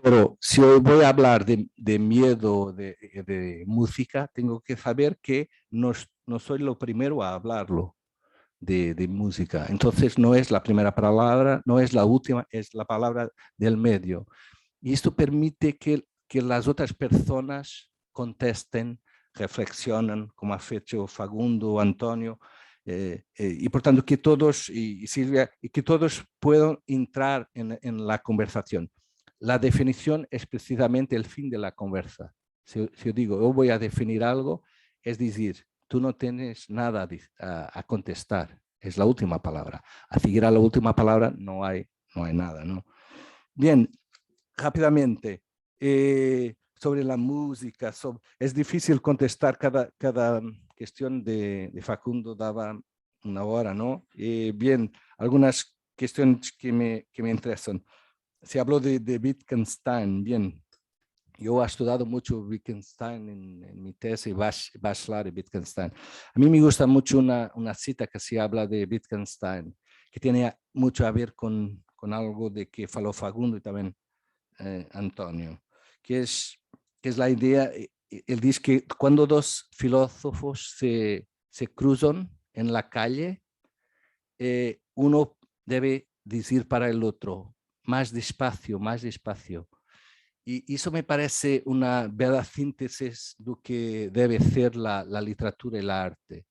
Pero si hoy voy a hablar de miedo, de música, tengo que saber que no soy lo primero a hablarlo de música. Entonces no es la primera palabra, no es la última, es la palabra del medio. Y esto permite que las otras personas contesten, reflexionen, como ha hecho Facundo, Antonio, y por tanto que todos, y Silvia, y que todos puedan entrar en la conversación. La definición es precisamente el fin de la conversa. Si yo digo, yo voy a definir algo, es decir, tú no tienes nada a contestar, es la última palabra. A seguir a la última palabra no hay nada, ¿no? Bien, rápidamente, sobre la música, es difícil contestar cada cuestión de Facundo, daba una hora, ¿no? Bien, algunas cuestiones que me interesan. Se habló de Wittgenstein, bien. Yo he estudiado mucho Wittgenstein en mi tesis bachelor de Wittgenstein. A mí me gusta mucho una cita que se habla de Wittgenstein, que tiene mucho a ver con algo de que faló Facundo y también Antonio, que es la idea, él dice que cuando dos filósofos se cruzan en la calle, uno debe decir para el otro, más despacio, más despacio. Y eso me parece una bella síntesis de lo que debe ser la literatura y el arte.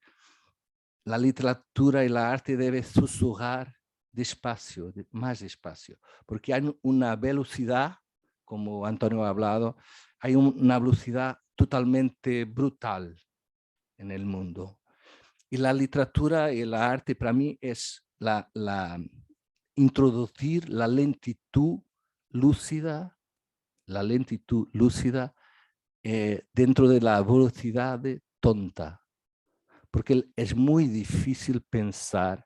La literatura y el arte deben susurrar despacio, más despacio, porque hay una velocidad, como Antonio ha hablado, hay una velocidad totalmente brutal en el mundo. Y la literatura y el arte para mí es introducir la lentitud lúcida dentro de la velocidad tonta, porque es muy difícil pensar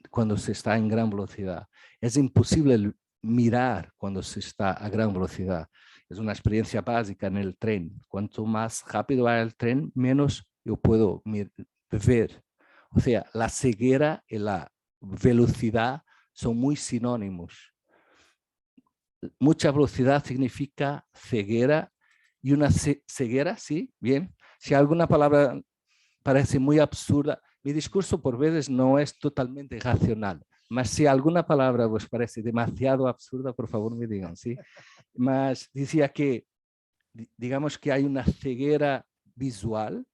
cuando se está en gran velocidad. Es imposible mirar cuando se está a gran velocidad. Es una experiencia básica en el tren. Cuanto más rápido va el tren, menos yo puedo ver. O sea, la ceguera y la velocidad son muy sinónimos. Mucha velocidad significa ceguera, y una ceguera, sí, bien. Si alguna palabra parece muy absurda, mi discurso por veces no es totalmente racional, mas si alguna palabra os parece demasiado absurda, por favor me digan, ¿sí? Mas decía que, digamos que hay una ceguera visual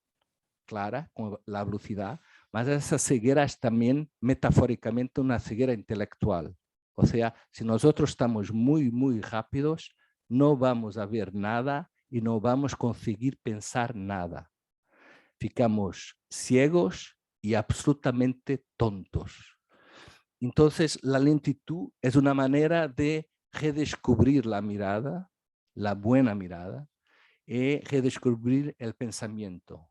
clara con la velocidad, mas esa ceguera es también metafóricamente una ceguera intelectual. O sea, si nosotros estamos muy, muy rápidos, no vamos a ver nada y no vamos a conseguir pensar nada. Ficamos ciegos y absolutamente tontos. Entonces, la lentitud es una manera de redescubrir la mirada, la buena mirada, y redescubrir el pensamiento.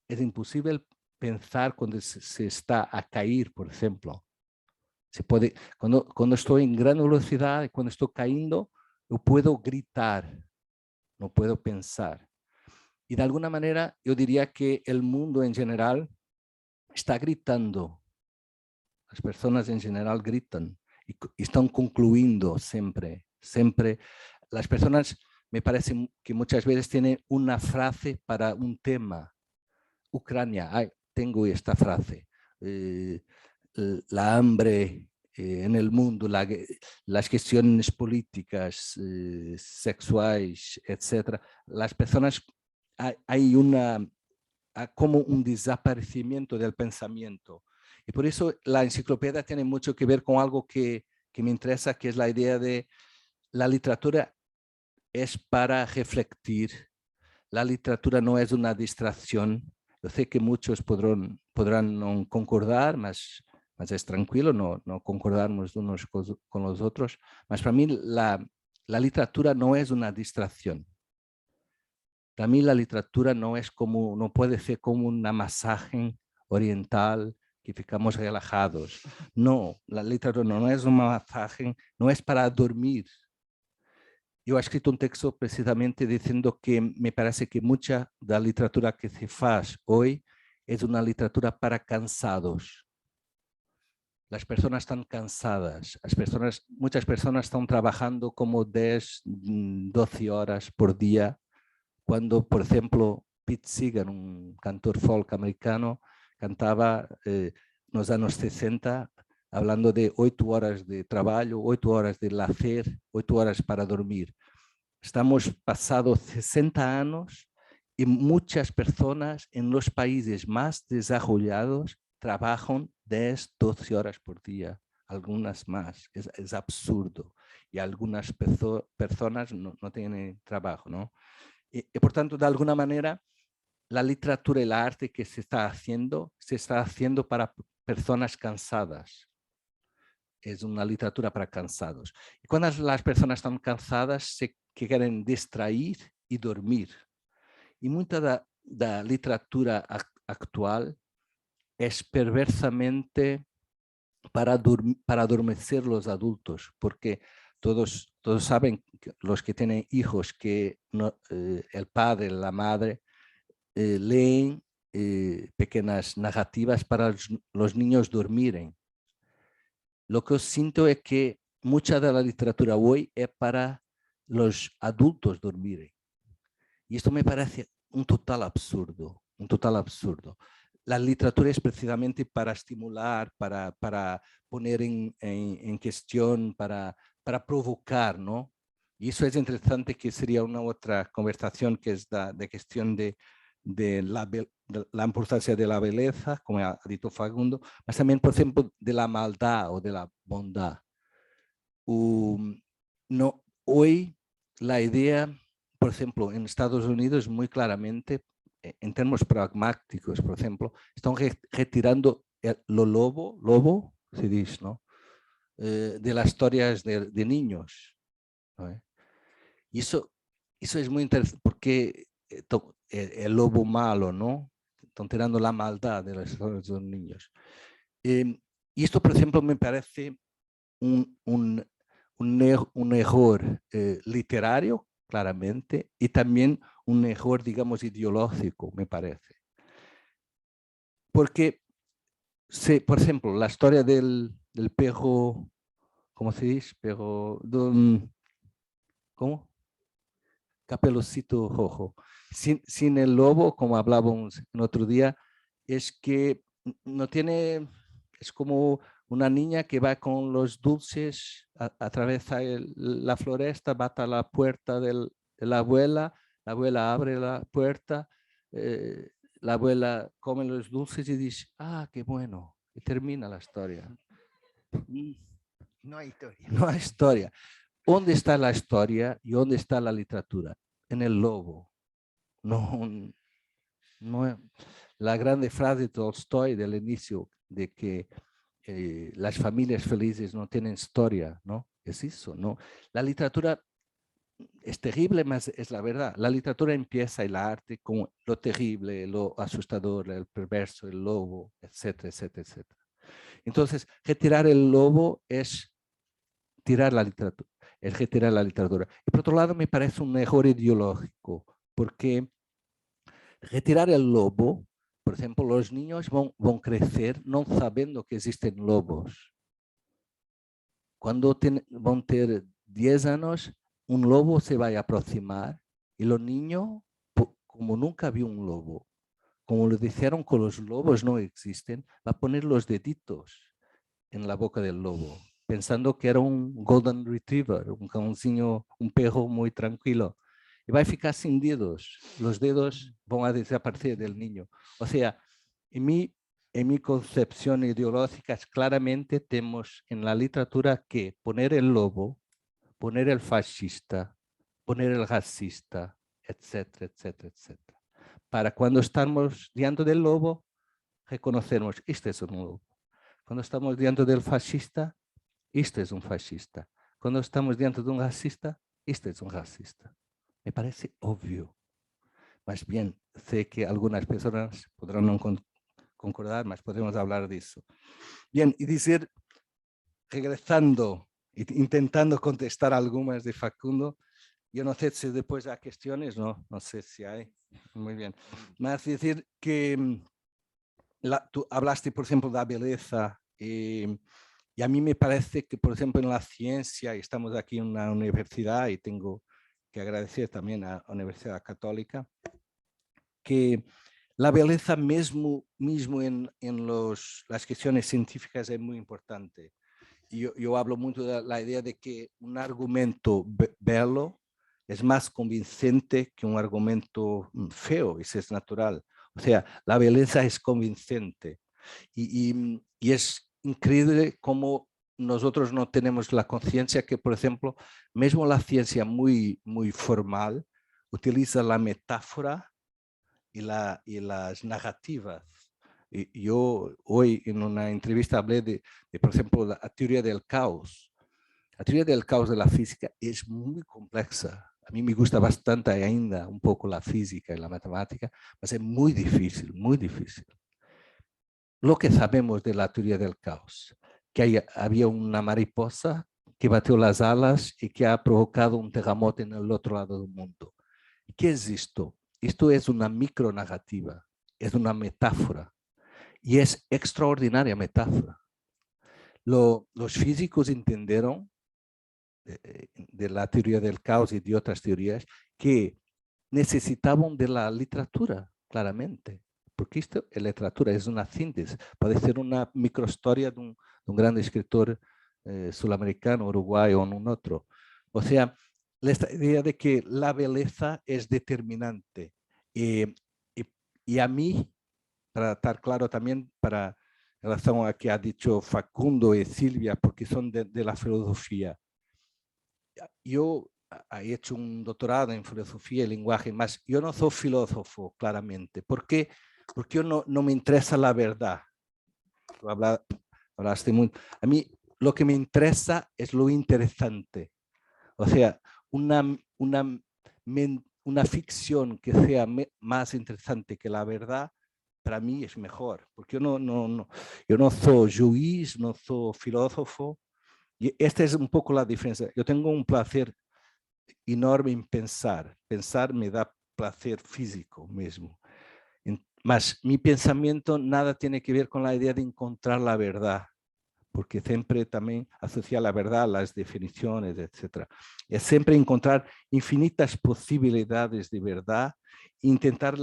Es imposible pensar cuando se está a caer, por ejemplo. Cuando estoy en gran velocidad y cuando estoy cayendo, yo puedo gritar, no puedo pensar. Y de alguna manera yo diría que el mundo en general está gritando. Las personas en general gritan y están concluyendo siempre. Las personas, me parece que muchas veces tienen una frase para un tema. Ucrania, tengo esta frase. La hambre en el mundo, las cuestiones políticas, sexuales, etc. Las personas, hay como un desaparecimiento del pensamiento. Y por eso la enciclopedia tiene mucho que ver con algo que me interesa, que es la idea de la literatura es para refletir. La literatura no es una distracción. Yo sé que muchos podrán no concordar, mas es tranquilo, no concordarnos unos con los otros. Mas para mí la literatura no es una distracción. Para mí la literatura no puede ser como una masaje oriental que ficamos relajados. No, la literatura no es un masaje, no es para dormir. Yo he escrito un texto precisamente diciendo que me parece que mucha de la literatura que se hace hoy es una literatura para cansados. Las personas están cansadas, muchas personas están trabajando como 10, 12 horas por día, cuando, por ejemplo, Pete Seeger, un cantor folk americano, cantaba en los años 60, hablando de 8 horas de trabajo, 8 horas de lazer, 8 horas para dormir. Estamos pasados 60 años y muchas personas en los países más desarrollados trabajan 10, 12 horas por día, algunas más. Es absurdo. Y algunas personas no tienen trabajo, ¿no? Y por tanto, de alguna manera, la literatura y el arte que se está haciendo para personas cansadas. Es una literatura para cansados. Y cuando las personas están cansadas, que quieren distraer y dormir. Y mucha de la literatura actual es perversamente para adormecer los adultos, porque todos saben, los que tienen hijos, que el padre, la madre, leen pequeñas narrativas para los niños dormirem. Lo que siento es que mucha de la literatura hoy es para los adultos dormirem. Y esto me parece un total absurdo, La literatura es precisamente para estimular, para poner en cuestión, para provocar, ¿no? Y eso es interesante, que sería una otra conversación, que es de cuestión de la importancia de la belleza, como ha dicho Facundo, pero también, por ejemplo, de la maldad o de la bondad. Hoy la idea, por ejemplo, en Estados Unidos, muy claramente, en términos pragmáticos, por ejemplo, están retirando lo lobo, se dice, ¿no? De las historias de niños, ¿no? Y eso es muy interesante, porque el lobo malo, ¿no? Están tirando la maldad de las historias de los niños. Y esto, por ejemplo, me parece un error literario, claramente, y también un error, digamos, ideológico, me parece. Porque, por ejemplo, la historia del perro, ¿cómo se dice? Perro, ¿cómo? Capelucito Rojo. Sin el lobo, como hablábamos en otro día, es que no tiene, es como una niña que va con los dulces, atraviesa la floresta, bate a la puerta de la abuela abre la puerta, la abuela come los dulces y dice, ah, qué bueno, y termina la historia. No hay historia. No hay historia. ¿Dónde está la historia y dónde está la literatura? En el lobo. No, la grande frase de Tolstoy del inicio, de que las familias felices no tienen historia, ¿no? Es eso, ¿no? La literatura es terrible, mas es la verdad. La literatura empieza, el arte, con lo terrible, lo asustador, el perverso, el lobo, etcétera, etcétera, etcétera. Entonces, retirar el lobo es retirar la literatura. Y por otro lado, me parece un error ideológico, porque retirar el lobo, por ejemplo, los niños van crecer no sabiendo que existen lobos. Cuando van a tener 10 años, un lobo se va a aproximar y los niños, como nunca vio un lobo, como le dijeron que los lobos no existen, va a poner los deditos en la boca del lobo, pensando que era un golden retriever, un perro muy tranquilo. Y va a ficar sin dedos. Los dedos van a desaparecer del niño. O sea, en mí en mi concepción ideológica, claramente tenemos en la literatura que poner el lobo, poner el fascista, poner el racista, etcétera, etcétera, etcétera. Para cuando estamos diante del lobo, reconocernos, este es un lobo. Cuando estamos diante del fascista, este es un fascista. Cuando estamos diante de un racista, este es un racista. Me parece obvio. Más bien, sé que algunas personas podrán no concordar, mas podemos hablar de eso. Bien, y decir, regresando, intentando contestar algunas de Facundo, yo no sé si después hay cuestiones, no sé si hay. Muy bien. Más decir que tú hablaste, por ejemplo, de la belleza y a mí me parece que, por ejemplo, en la ciencia, y estamos aquí en una universidad y tengo que agradecer también a la Universidad Católica, que la belleza mismo en las cuestiones científicas es muy importante. Yo hablo mucho de la idea de que un argumento bello es más convincente que un argumento feo, eso es natural. O sea, la belleza es convincente y es increíble cómo nosotros no tenemos la conciencia que, por ejemplo, mismo la ciencia muy formal utiliza la metáfora y las narrativas. Yo hoy en una entrevista hablé de, por ejemplo, la teoría del caos. La teoría del caos de la física es muy compleja. A mí me gusta bastante ainda un poco la física y la matemática, pero es muy difícil, muy difícil. Lo que sabemos de la teoría del caos, que había una mariposa que batió las alas y que ha provocado un terremoto en el otro lado del mundo. ¿Qué es esto? Esto es una micronarrativa, es una metáfora y es extraordinaria metáfora. Los físicos entendieron de la teoría del caos y de otras teorías que necesitaban de la literatura, claramente, porque esto es literatura, es una síntesis, puede ser una microhistoria de un gran escritor sudamericano, uruguayo o un otro. O sea, esta idea de que la belleza es determinante. Y a mí, para estar claro también, para en relación a que ha dicho Facundo y Silvia, porque son de la filosofía. Yo he hecho un doctorado en filosofía y lenguaje, mas yo no soy filósofo, claramente. ¿Por qué? Porque yo no me interesa la verdad. Tú hablaste muy. A mí lo que me interesa es lo interesante. O sea, una ficción que sea más interesante que la verdad, para mí es mejor. Porque yo no soy juiz, no soy filósofo. Y esta es un poco la diferencia. Yo tengo un placer enorme en pensar. Pensar me da placer físico mismo. Mas mi pensamiento nada tiene que ver con la idea de encontrar la verdad, porque siempre también asocia la verdad a las definiciones, etc. Es siempre encontrar infinitas posibilidades de verdad e intentar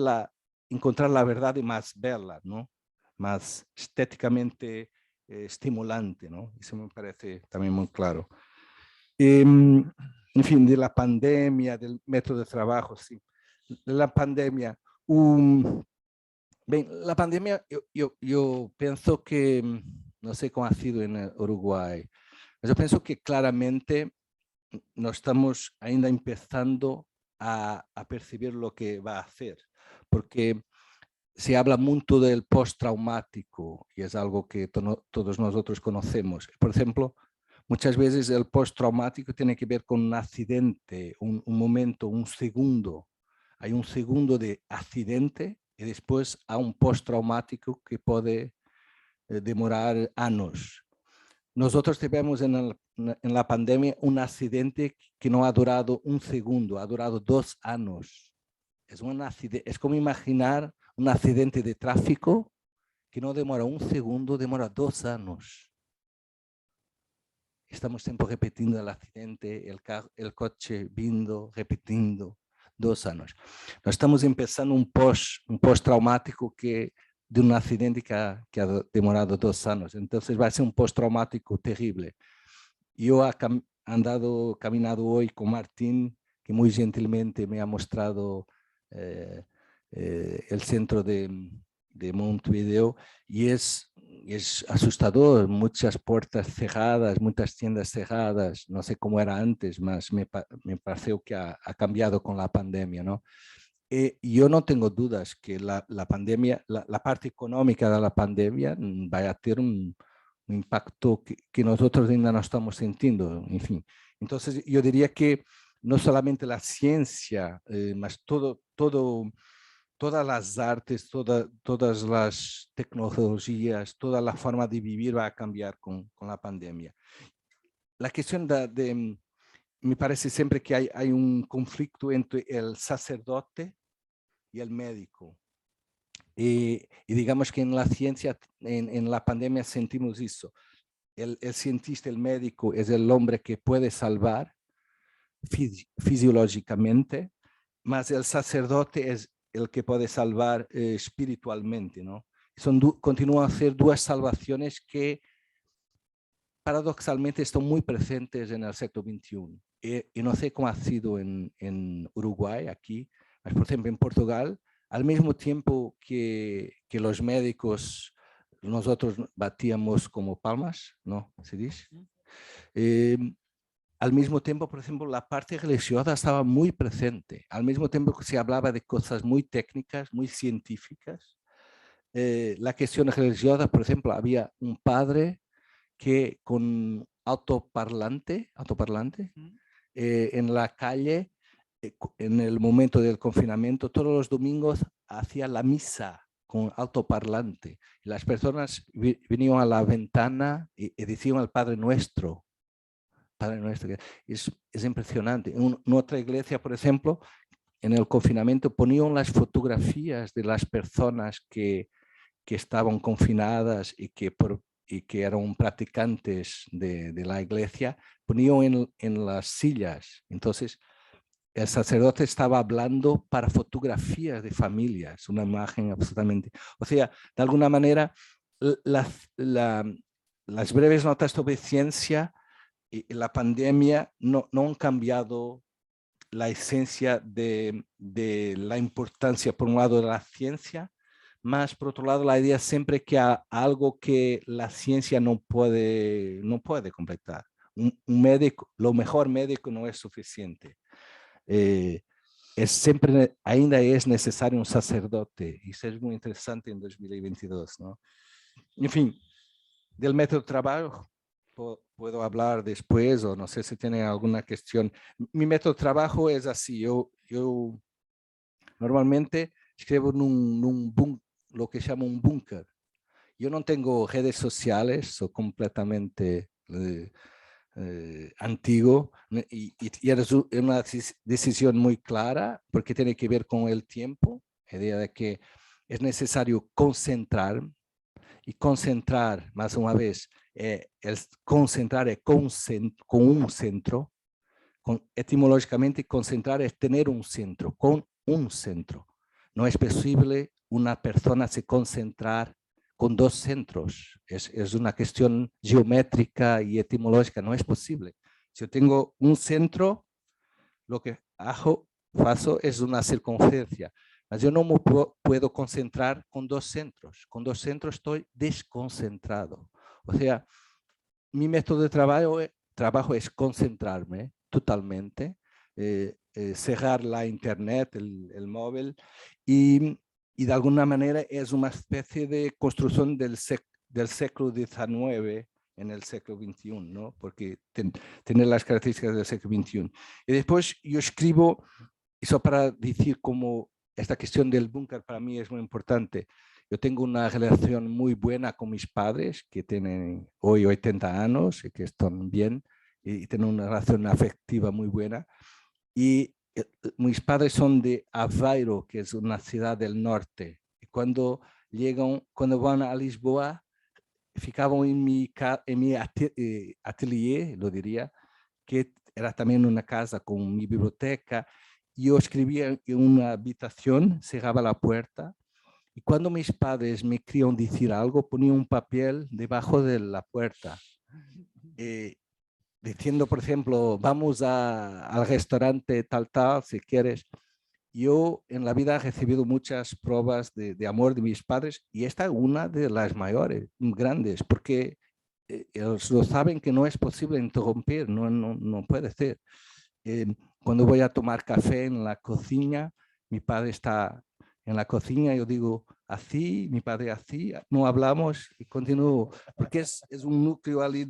encontrar la verdad más bella, ¿no? Más estéticamente estimulante, ¿no? Eso me parece también muy claro. En fin, de la pandemia, del método de trabajo, sí. De la pandemia. La pandemia, yo pienso que, no sé cómo ha sido en Uruguay, pero yo pienso que claramente no estamos ainda empezando a percibir lo que va a hacer, porque se habla mucho del postraumático y es algo que todos nosotros conocemos. Por ejemplo, muchas veces el postraumático tiene que ver con un accidente, un momento, un segundo. Hay un segundo de accidente y después hay un postraumático que puede demorar años. Nosotros tenemos en la pandemia un accidente que no ha durado un segundo, ha durado 2 años. Es como imaginar un accidente de tráfico que no demora un segundo, demora 2 años. Estamos siempre repitiendo el accidente, el coche vindo, repitiendo 2 años. Nos estamos empezando un post-traumático de un accidente que ha demorado 2 años. Entonces va a ser un post-traumático terrible. Yo he caminado hoy con Martín, que muy gentilmente me ha mostrado el centro de de Montevideo y es asustador, muchas puertas cerradas, muchas tiendas cerradas, no sé cómo era antes, mas me pareció que ha cambiado con la pandemia, ¿no? Yo no tengo dudas que la pandemia, la parte económica de la pandemia va a tener un impacto que nosotros ainda no estamos sintiendo, en fin. Entonces yo diría que no solamente la ciencia, mas todas las artes, todas las tecnologías, toda la forma de vivir va a cambiar con la pandemia. La cuestión me parece siempre que hay un conflicto entre el sacerdote y el médico. Y digamos que en la ciencia, en la pandemia sentimos eso. El cientista, el médico es el hombre que puede salvar fisiológicamente, mas el sacerdote es el que puede salvar espiritualmente, ¿no? Continúan a ser dos salvaciones que paradoxalmente están muy presentes en el siglo XXI. Y no sé cómo ha sido en Uruguay, aquí, pero por ejemplo en Portugal, al mismo tiempo que los médicos, nosotros batíamos como palmas, ¿no? ¿Se dice? Al mismo tiempo, por ejemplo, la parte religiosa estaba muy presente. Al mismo tiempo que se hablaba de cosas muy técnicas, muy científicas. La cuestión religiosa, por ejemplo, había un padre que con altoparlante en la calle, en el momento del confinamiento, todos los domingos hacía la misa con altoparlante. Y las personas venían a la ventana y decían al Padre Nuestro. Padre Nuestro. Es impresionante. En otra iglesia, por ejemplo, en el confinamiento ponían las fotografías de las personas que estaban confinadas y que eran practicantes de la iglesia, ponían en las sillas. Entonces, el sacerdote estaba hablando para fotografías de familias, una imagen absolutamente... O sea, de alguna manera, las breves notas sobre ciencia y la pandemia no han cambiado la esencia de la importancia, por un lado, de la ciencia, más por otro lado, la idea siempre que algo que la ciencia no puede completar. Un médico, lo mejor médico no es suficiente. Siempre, ainda es necesario un sacerdote, y eso es muy interesante en 2022, ¿no? En fin, del método de trabajo puedo hablar después, o no sé si tienen alguna cuestión. Mi método de trabajo es así, yo normalmente escribo en lo que llamo un búnker. Yo no tengo redes sociales, soy completamente antiguo, y es una decisión muy clara porque tiene que ver con el tiempo, la idea de que es necesario concentrar, y concentrar, más una vez, concentrar es con un centro, etimológicamente concentrar es tener un centro, con un centro. No es posible una persona se concentrar con dos centros. Es una cuestión geométrica y etimológica, no es posible. Si yo tengo un centro, lo que hago es una circunferencia. Mas yo no me puedo concentrar con dos centros. Con dos centros estoy desconcentrado. O sea, mi método de trabajo es concentrarme totalmente, cerrar la internet, el móvil, y de alguna manera es una especie de construcción del siglo XIX en el siglo XXI, ¿no? Porque tiene las características del siglo XXI. Y después yo escribo, eso para decir cómo esta cuestión del búnker para mí es muy importante. Yo tengo una relación muy buena con mis padres, que tienen hoy 80 años y que están bien, y tienen una relación afectiva muy buena. Y mis padres son de Aveiro, que es una ciudad del norte. Y cuando van a Lisboa, ficaban en mi atelier, lo diría, que era también una casa con mi biblioteca. Yo escribía en una habitación, cerraba la puerta, y cuando mis padres me querían decir algo, ponía un papel debajo de la puerta, diciendo, por ejemplo, vamos al restaurante tal, si quieres. yo en la vida he recibido muchas pruebas de amor de mis padres y esta es una de las mayores, grandes, porque ellos lo saben que no es posible interrumpir, no puede ser. Cuando voy a tomar café en la cocina, mi padre está en la cocina, yo digo así, mi padre así, no hablamos y continúo, porque es un núcleo ahí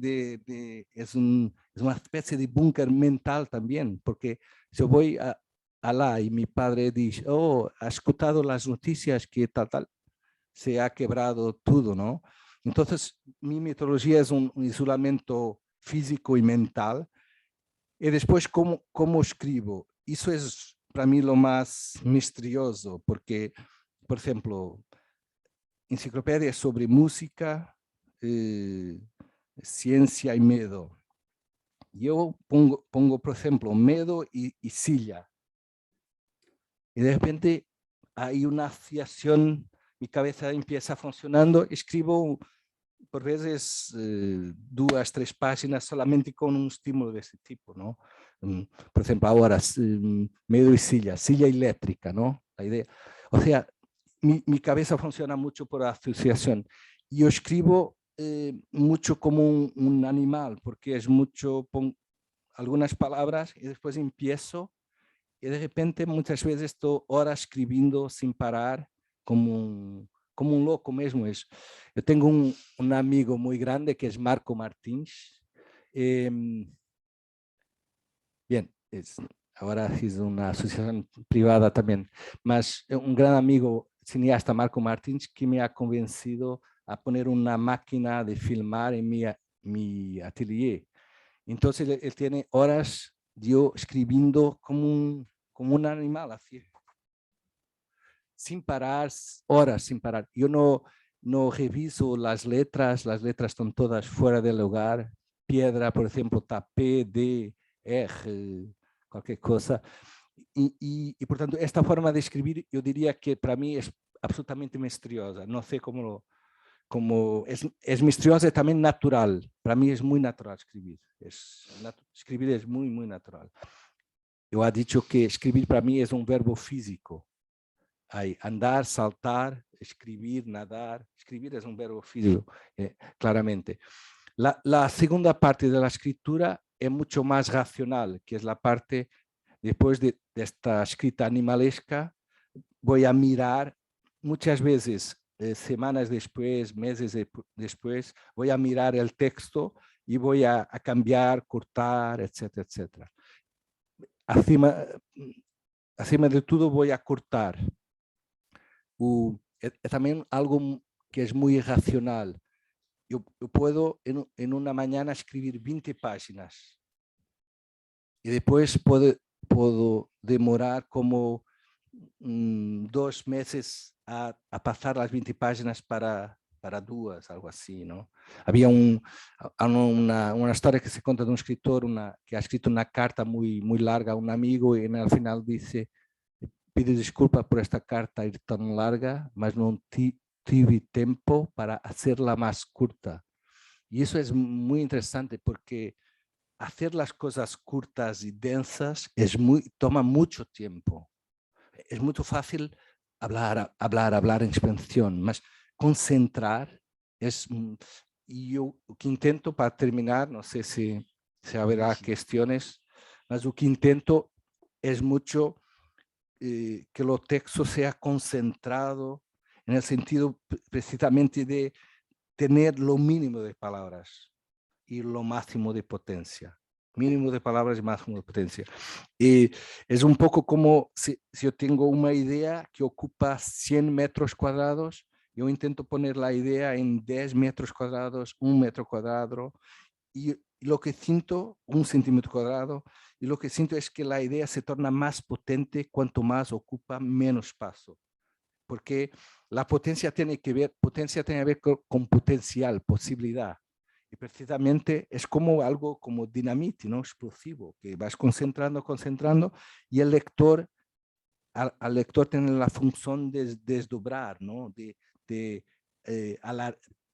es una especie de búnker mental también, porque si yo voy a la y mi padre dice, oh, ¿has escuchado las noticias que tal, se ha quebrado todo, ¿no? Entonces, mi metodología es un isolamiento físico y mental. Y después, ¿cómo escribo? Eso es para mí lo más misterioso, porque, por ejemplo, enciclopedias sobre música, ciencia y miedo. Yo pongo, por ejemplo, miedo y silla. Y de repente hay una asociación, mi cabeza empieza funcionando, escribo por veces 2, 3 páginas solamente con un estímulo de ese tipo, ¿no? Por ejemplo, ahora, miedo y silla eléctrica, ¿no? La idea. O sea, mi cabeza funciona mucho por asociación. Yo escribo mucho como un animal, porque es mucho, pongo algunas palabras y después empiezo y de repente muchas veces estoy horas escribiendo sin parar, como un loco mesmo. Yo tengo un amigo muy grande que es Marco Martins. Bien, ahora es una asociación privada también, mas un gran amigo cineasta, Marco Martins, que me ha convencido a poner una máquina de filmar en mi atelier. Entonces él tiene horas yo escribiendo como un animal, así, sin parar, horas sin parar. Yo no reviso las letras están todas fuera del lugar. Piedra, por ejemplo, está P, D, R, cualquier cosa. Y por tanto, esta forma de escribir, yo diría que para mí es absolutamente misteriosa. No sé cómo es misteriosa y también natural. Para mí es muy natural escribir. Escribir es muy, muy natural. Yo he dicho que escribir para mí es un verbo físico. Hay andar, saltar, escribir, nadar. Escribir es un verbo físico, claramente. La segunda parte de la escritura es mucho más racional, que es la parte, después de esta escrita animalesca, voy a mirar muchas veces, semanas después, meses después, voy a mirar el texto y voy a cambiar, cortar, etcétera, etcétera. Acima de todo voy a cortar. También algo que es muy irracional. Yo puedo en una mañana escribir 20 páginas y después puedo demorar como 2 meses a pasar las 20 páginas para 2, algo así, ¿no? Había una historia que se cuenta de un escritor que ha escrito una carta muy, muy larga a un amigo y al final dice: pido desculpa por esta carta ir tan larga, mas no tive tiempo para hacerla más corta. Y eso es muy interesante porque hacer las cosas cortas y densas toma mucho tiempo. Es muy fácil hablar en expansión, mas concentrar es... Y yo lo que intento para terminar, no sé si habrá cuestiones, mas lo que intento es mucho que el texto sea concentrado en el sentido precisamente de tener lo mínimo de palabras y lo máximo de potencia. Mínimo de palabras y máximo de potencia. Y es un poco como si yo tengo una idea que ocupa 100 metros cuadrados, yo intento poner la idea en 10 metros cuadrados, 1 metro cuadrado, y lo que siento, 1 centímetro cuadrado, y lo que siento es que la idea se torna más potente cuanto más ocupa menos espacio. Porque la potencia tiene que ver con potencial, posibilidad. Y precisamente es como algo como dinamite, ¿no? Explosivo, que vas concentrando, y el lector, al lector tiene la función de desdobrar, ¿no? De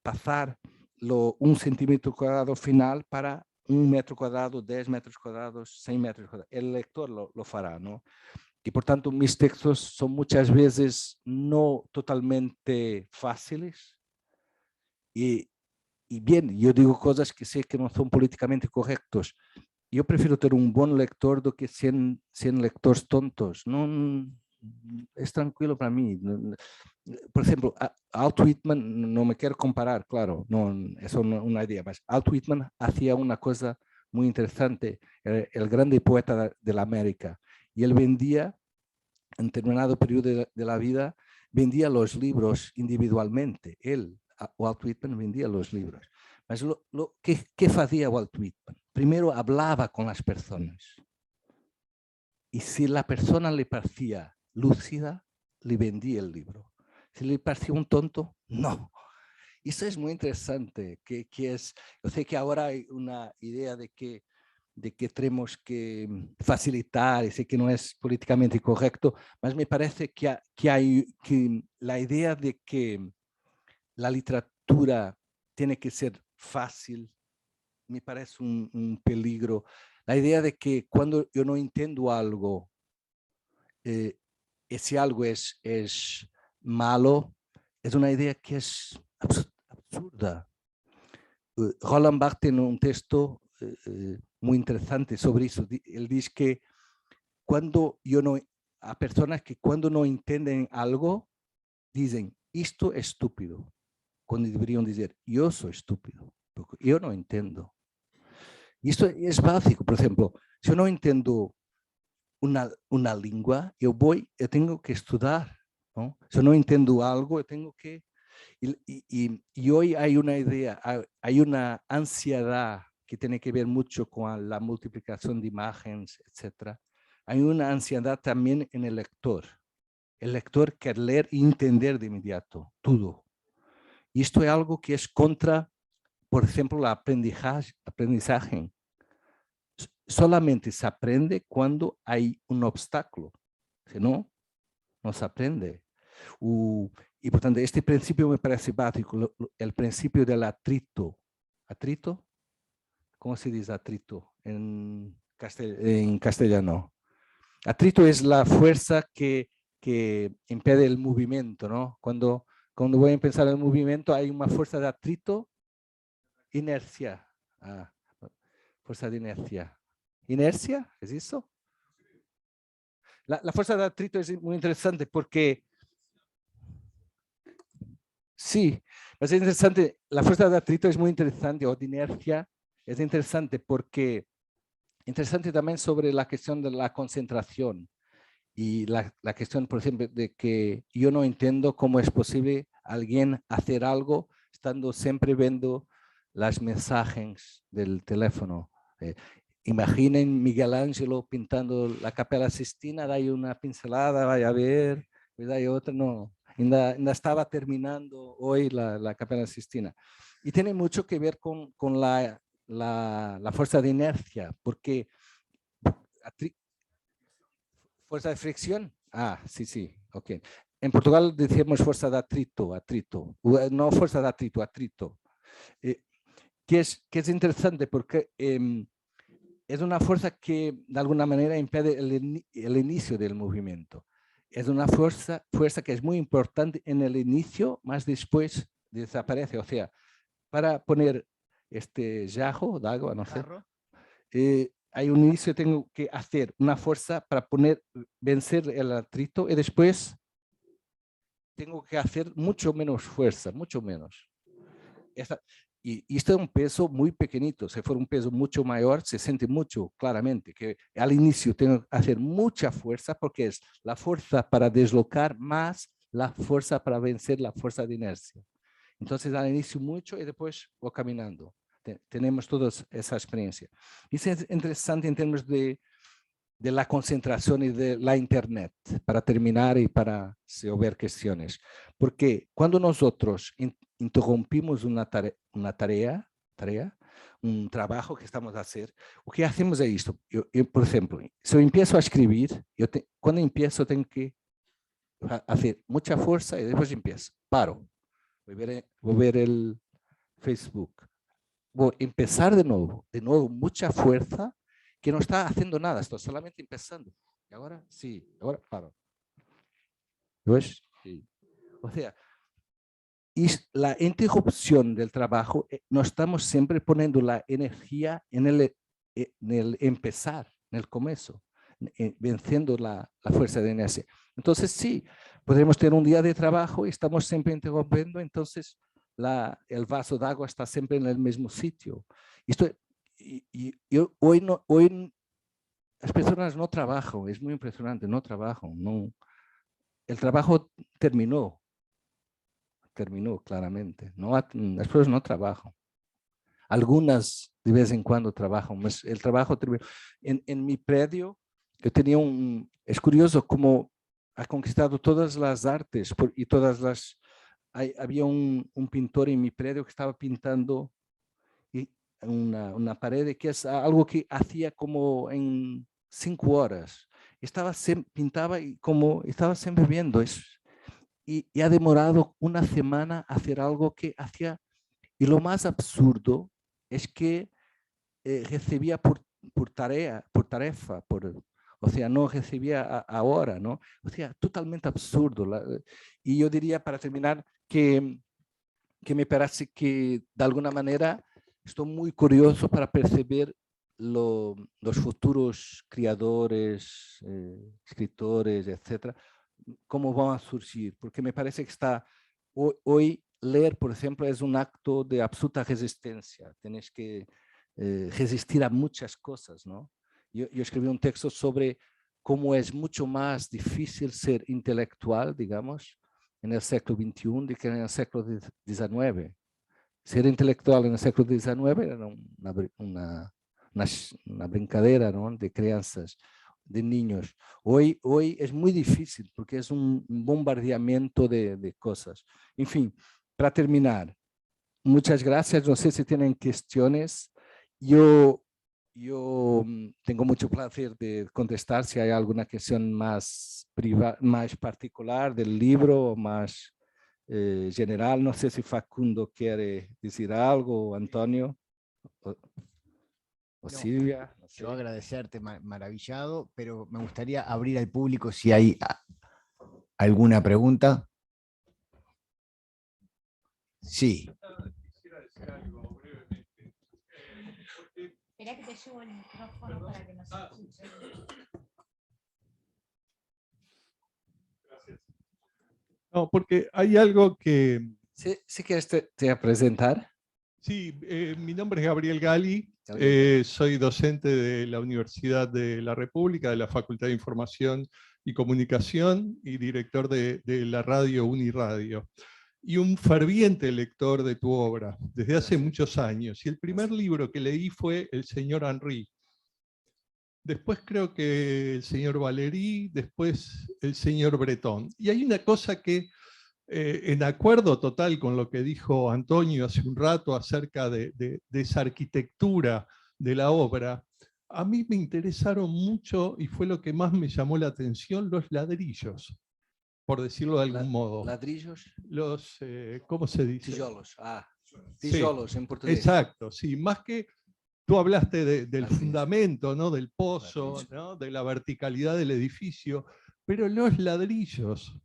pasar 1 centímetro cuadrado final para 1 metro cuadrado, 10 metros cuadrados, 100 metros cuadrados. El lector lo fará, ¿no? y por tanto mis textos son muchas veces no totalmente fáciles. Y bien, yo digo cosas que sé que no son políticamente correctos. Yo prefiero tener un buen lector do que 100 lectores tontos. No, es tranquilo para mí. Por ejemplo, Walt Whitman, no me quiero comparar, claro, no, es una idea, pero Walt Whitman hacía una cosa muy interesante, el grande poeta de la América, y él vendía, en determinado periodo de la vida, vendía los libros individualmente. Walt Whitman vendía los libros. Pero ¿qué hacía Walt Whitman? Primero hablaba con las personas. Y si la persona le parecía lúcida, le vendía el libro. Si le parecía un tonto, no. Y eso es muy interesante, que es, yo sé que ahora hay una idea de que tenemos que facilitar, y sé que no es políticamente correcto, pero me parece que la idea de que la literatura tiene que ser fácil, me parece un peligro. La idea de que cuando yo no entiendo algo, ese algo es malo, es una idea que es absurda. Roland Barthes tiene un texto muy interesante sobre eso. Él dice que a personas que cuando no entienden algo, dicen, esto es estúpido, cuando deberían decir, yo soy estúpido, porque yo no entiendo. Y esto es básico. Por ejemplo, si yo no entiendo una lengua, yo tengo que estudiar, ¿no? Si yo no entiendo algo, yo tengo que... Y hoy hay una idea, hay una ansiedad que tiene que ver mucho con la multiplicación de imágenes, etc. Hay una ansiedad también en el lector. El lector quiere leer y entender de inmediato todo. Y esto es algo que es contra, por ejemplo, el aprendizaje. Solamente se aprende cuando hay un obstáculo. Si no, no se aprende. Y por tanto, este principio me parece básico, el principio del atrito. ¿Atrito? ¿Cómo se dice atrito en castellano? Atrito es la fuerza que impide el movimiento, ¿no? Cuando voy a empezar el movimiento, hay una fuerza de atrito, inercia. Fuerza de inercia. ¿Inercia? ¿Es eso? La fuerza de atrito es muy interesante porque... Sí, es interesante. La fuerza de atrito es muy interesante, o de inercia. Es interesante porque... Interesante también sobre la cuestión de la concentración. Y la cuestión, por ejemplo, de que yo no entiendo cómo es posible alguien hacer algo estando siempre viendo las mensajes del teléfono. Imaginen Miguel Ángelo pintando la Capella Sistina, da ahí una pincelada, vaya a ver, y otra, no. Ainda estaba terminando hoy la Capella Sistina. Y tiene mucho que ver con la fuerza de inercia, porque fuerza de fricción. Sí, ok. En Portugal decimos fuerza de atrito, no fuerza de atrito. Que es interesante porque es una fuerza que de alguna manera impide el inicio del movimiento. Es una fuerza que es muy importante en el inicio, más después desaparece. O sea, para poner este jarro de agua, no sé, hay un inicio, tengo que hacer una fuerza para vencer el atrito y después tengo que hacer mucho menos fuerza, mucho menos. Y esto es un peso muy pequeñito. Si fuera un peso mucho mayor, se siente mucho claramente que al inicio tengo que hacer mucha fuerza porque es la fuerza para deslocar más la fuerza para vencer la fuerza de inercia. Entonces al inicio mucho y después voy caminando. Tenemos toda esa experiencia. Y es interesante en términos de la concentración y de la internet, para terminar y para resolver cuestiones. Porque cuando nosotros interrumpimos una tarea, un trabajo que estamos a hacer, lo que hacemos es esto. Yo, por ejemplo, si yo empiezo a escribir, cuando empiezo tengo que hacer mucha fuerza y después empiezo. Paro. Voy a ver el Facebook. Voy a empezar de nuevo, mucha fuerza, que no está haciendo nada, estoy solamente empezando. ¿Y ahora? Sí, ahora paro. ¿Ves? Sí. O sea, y la interrupción del trabajo, no estamos siempre poniendo la energía en el empezar, en el comienzo, venciendo la fuerza de inercia. Entonces sí, podemos tener un día de trabajo y estamos siempre interrumpiendo, entonces el vaso de agua está siempre en el mismo sitio. Hoy las personas no trabajan, es muy impresionante, no trabajan. No, el trabajo terminó claramente. No, las personas no trabajan. Algunas de vez en cuando trabajan, pero el trabajo terminó. En mi predio, yo tenía es curioso cómo ha conquistado todas las artes y todas las... había un pintor en mi predio que estaba pintando una pared que es algo que hacía como en 5 horas. Pintaba y como estaba siempre viendo eso. Y ha demorado una semana hacer algo que hacía. Y lo más absurdo es que recibía por tarefa, o sea, no recibía ahora, ¿no? O sea, totalmente absurdo. Y yo diría, para terminar, que me parece que de alguna manera estoy muy curioso para percibir los futuros creadores, escritores, etcétera, cómo van a surgir, porque me parece que hoy leer, por ejemplo, es un acto de absoluta resistencia. Tienes que resistir a muchas cosas, ¿no? Yo escribí un texto sobre cómo es mucho más difícil ser intelectual, digamos, en el siglo XXI de que en el siglo XIX. Ser intelectual en el siglo XIX era una brincadeira, ¿no? De crianças, de niños. Hoy es muy difícil porque es un bombardeamiento de cosas. En fin, para terminar, muchas gracias. No sé si tienen cuestiones. Yo tengo mucho placer de contestar si hay alguna cuestión más particular del libro o más general. No sé si Facundo quiere decir algo, o Antonio, o Silvia. No sé. Yo agradecerte, maravillado, pero me gustaría abrir al público si hay alguna pregunta. Sí. Espera que te llevo el micrófono para que nos escuchen. No, porque hay algo que... ¿Sí quieres te a presentar? Sí, mi nombre es Gabriel Gali, soy docente de la Universidad de la República, de la Facultad de Información y Comunicación y director de la radio Uniradio. Y un ferviente lector de tu obra desde hace muchos años. Y el primer libro que leí fue El señor Henry. Después creo que el señor Valéry, después el señor Breton. Y hay una cosa que, en acuerdo total con lo que dijo Antonio hace un rato acerca de esa arquitectura de la obra, a mí me interesaron mucho, y fue lo que más me llamó la atención, los ladrillos, por decirlo de algún modo. ¿Ladrillos? Los, ¿cómo se dice? Tijolos. Tijolos, sí, en portugués. Exacto, sí, más que... Tú hablaste del fundamento, ¿no? Del pozo, ¿no? De la verticalidad del edificio, pero los ladrillos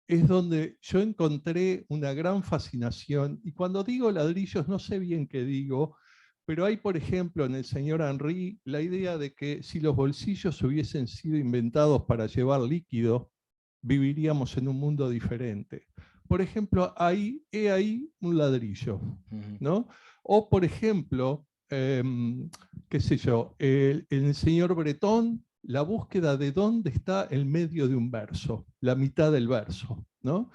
es donde yo encontré una gran fascinación. Y cuando digo ladrillos, no sé bien qué digo, pero hay, por ejemplo, en el señor Henry, la idea de que si los bolsillos hubiesen sido inventados para llevar líquido, viviríamos en un mundo diferente. Por ejemplo, he ahí un ladrillo, ¿no? O, por ejemplo, qué sé yo, el señor Breton, la búsqueda de dónde está el medio de un verso, la mitad del verso, ¿no?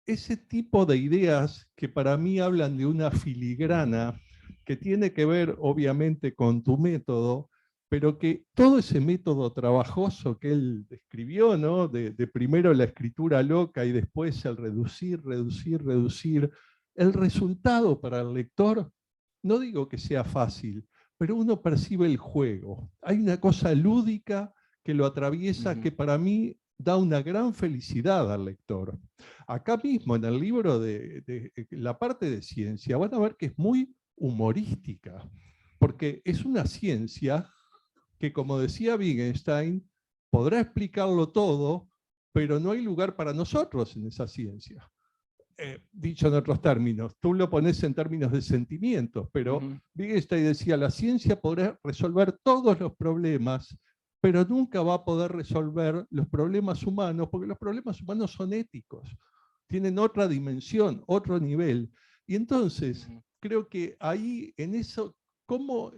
Ese tipo de ideas que para mí hablan de una filigrana que tiene que ver obviamente con tu método, pero que todo ese método trabajoso que él describió, ¿no? De primero la escritura loca y después el reducir, el resultado para el lector, no digo que sea fácil, pero uno percibe el juego. Hay una cosa lúdica que lo atraviesa que para mí da una gran felicidad al lector. Acá mismo en el libro de la parte de ciencia van a ver que es muy humorística, porque es una ciencia que, como decía Wittgenstein, podrá explicarlo todo, pero no hay lugar para nosotros en esa ciencia. Dicho en otros términos, tú lo pones en términos de sentimientos, pero Wittgenstein decía, la ciencia podrá resolver todos los problemas, pero nunca va a poder resolver los problemas humanos, porque los problemas humanos son éticos, tienen otra dimensión, otro nivel. Y entonces, creo que ahí, en eso, como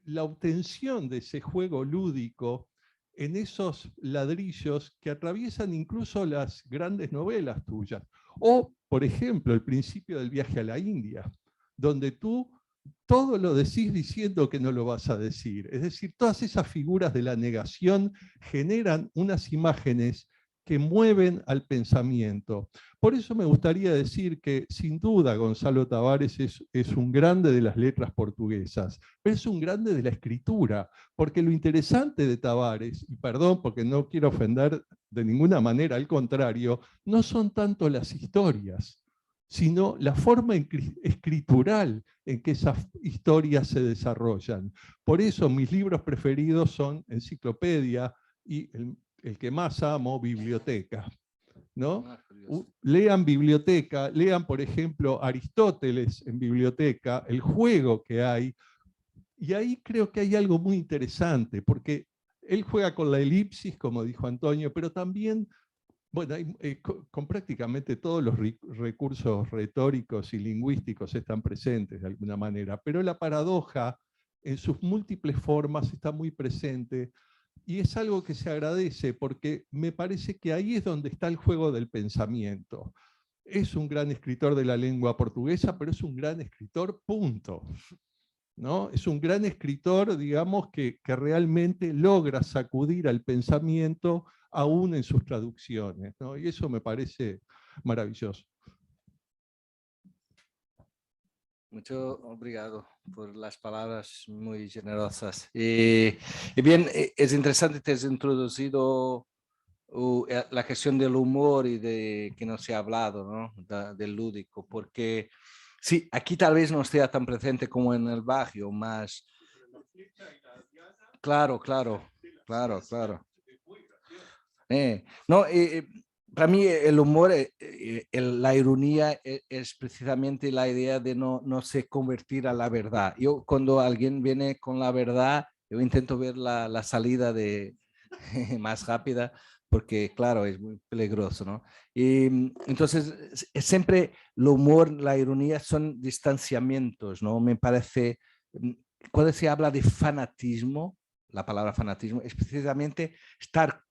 la obtención de ese juego lúdico, en esos ladrillos que atraviesan incluso las grandes novelas tuyas, o, por ejemplo, el principio del viaje a la India, donde tú todo lo decís diciendo que no lo vas a decir. Es decir, todas esas figuras de la negación generan unas imágenes que mueven al pensamiento. Por eso me gustaría decir que, sin duda, Gonzalo Tavares es un grande de las letras portuguesas, pero es un grande de la escritura, porque lo interesante de Tavares, y perdón porque no quiero ofender de ninguna manera, al contrario, no son tanto las historias, sino la forma escritural en que esas historias se desarrollan. Por eso mis libros preferidos son Enciclopedia y el que más amo, Biblioteca, ¿no? Lean Biblioteca, lean por ejemplo Aristóteles en Biblioteca, el juego que hay, y ahí creo que hay algo muy interesante, porque él juega con la elipsis, como dijo Antonio, pero también, bueno, con prácticamente todos los recursos retóricos y lingüísticos están presentes de alguna manera, pero la paradoja en sus múltiples formas está muy presente, y es algo que se agradece porque me parece que ahí es donde está el juego del pensamiento. Es un gran escritor de la lengua portuguesa, pero es un gran escritor, punto, ¿no? Es un gran escritor, digamos, que realmente logra sacudir al pensamiento aún en sus traducciones, ¿no? Y eso me parece maravilloso. Mucho obrigado por las palabras muy generosas. Y bien, es interesante que has introducido la cuestión del humor y de que no se ha hablado, ¿no? Del lúdico, porque sí, aquí tal vez no esté tan presente como en el barrio, más... Claro. No, para mí el humor, la ironía es precisamente la idea de no se convertir a la verdad. Yo cuando alguien viene con la verdad, yo intento ver la salida más rápida, porque claro, es muy peligroso, ¿no? Y entonces siempre el humor, la ironía son distanciamientos, ¿no? Me parece, cuando se habla de fanatismo, la palabra fanatismo es precisamente estar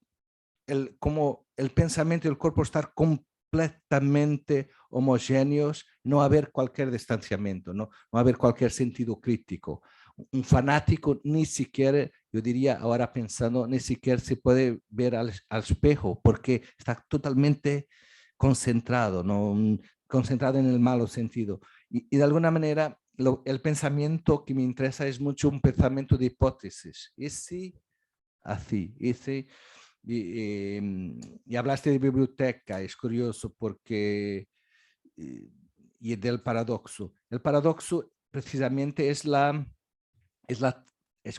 como el pensamiento y el cuerpo estar completamente homogéneos, no haber cualquier distanciamiento, no haber cualquier sentido crítico. Un fanático ni siquiera, yo diría ahora pensando, ni siquiera se puede ver al espejo porque está totalmente concentrado, ¿no? Concentrado en el malo sentido. Y de alguna manera el pensamiento que me interesa es mucho un pensamiento de hipótesis. ¿Y si así? ¿Y si? Y hablaste de biblioteca, es curioso porque, y del paradoxo. El paradoxo precisamente es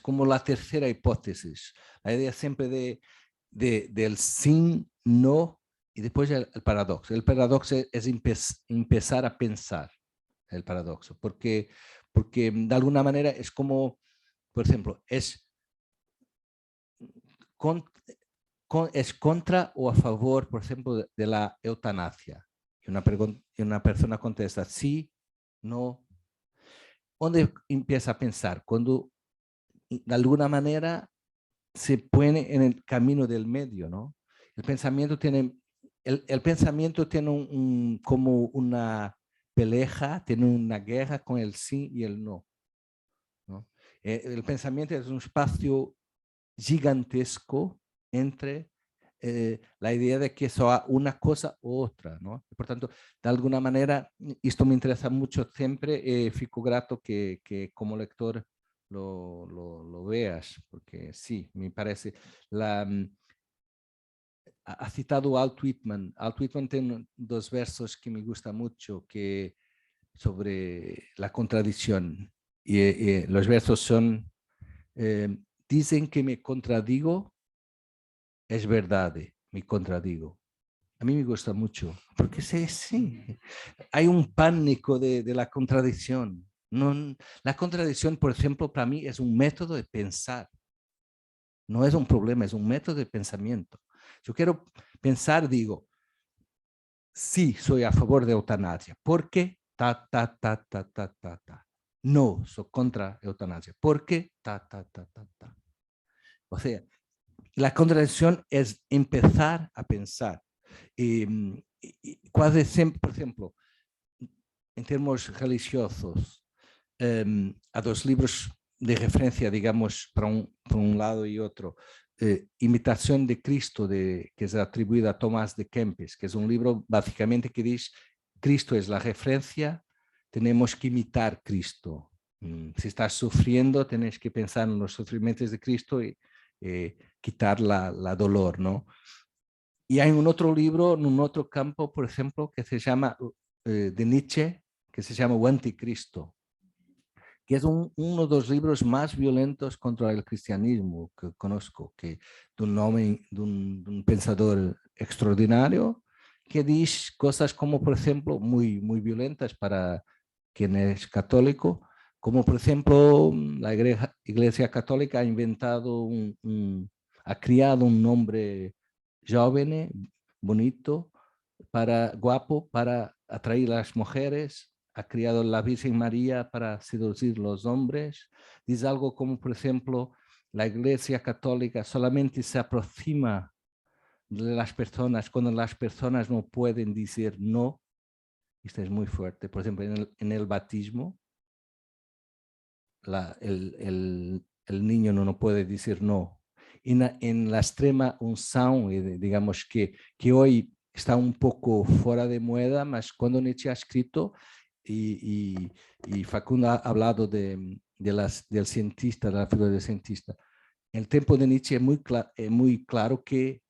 como la tercera hipótesis. La idea siempre del sí, no, y después el paradoxo. El paradoxo es empezar a pensar, el paradoxo, porque de alguna manera es como, por ejemplo, es contra o a favor, por ejemplo, de la eutanasia. Y una persona contesta sí, no. ¿Dónde empieza a pensar? Cuando de alguna manera se pone en el camino del medio, ¿no? El pensamiento tiene, el pensamiento tiene como una pelea, tiene una guerra con el sí y el no, ¿no? El pensamiento es un espacio gigantesco entre la idea de que sea una cosa u otra, ¿no? Por tanto, de alguna manera, esto me interesa mucho siempre, fico grato que como lector lo veas, porque sí, me parece, ha citado Walt Whitman. Walt Whitman tiene dos versos que me gustan mucho, que sobre la contradicción, y los versos son, dicen que me contradigo, es verdad, me contradigo. A mí me gusta mucho, porque sí, hay un pánico de la contradicción. No, la contradicción, por ejemplo, para mí es un método de pensar. No es un problema, es un método de pensamiento. Yo quiero pensar, digo, sí, soy a favor de eutanasia. ¿Por qué? Ta. No, soy contra eutanasia. ¿Por qué? Ta. O sea, la contradicción es empezar a pensar. Quase sempre, por exemplo, em termos religiosos, há dois livros de referência, digamos, para um lado e outro. Imitación de Cristo, que es atribuida a Tomás de Kempis, que es un libro básicamente que dice Cristo es la referencia, tenemos que imitar Cristo. Si estás sufriendo, tenés que pensar en los sufrimientos de Cristo y quitar la dolor, ¿no? Y hay un otro libro, en un otro campo, por ejemplo, que se llama, de Nietzsche, que se llama O Anticristo, que es uno de los libros más violentos contra el cristianismo que conozco, que de un pensador extraordinario, que dice cosas como, por ejemplo, muy violentas para quien es católico, como por ejemplo, la Iglesia Católica ha inventado ha creado un nombre joven, bonito, guapo, para atraer a las mujeres, ha criado la Virgen María para seducir los hombres. Dice algo como, por ejemplo, la Iglesia Católica solamente se aproxima de las personas cuando las personas no pueden decir no. Esto es muy fuerte. Por ejemplo, en el bautismo, el niño no puede decir no. En la extrema unción, digamos que hoy está un poco fuera de moda, mas cuando Nietzsche ha escrito, y Facundo ha hablado del cientista, de la figura del cientista, en el tiempo de Nietzsche es muy claro que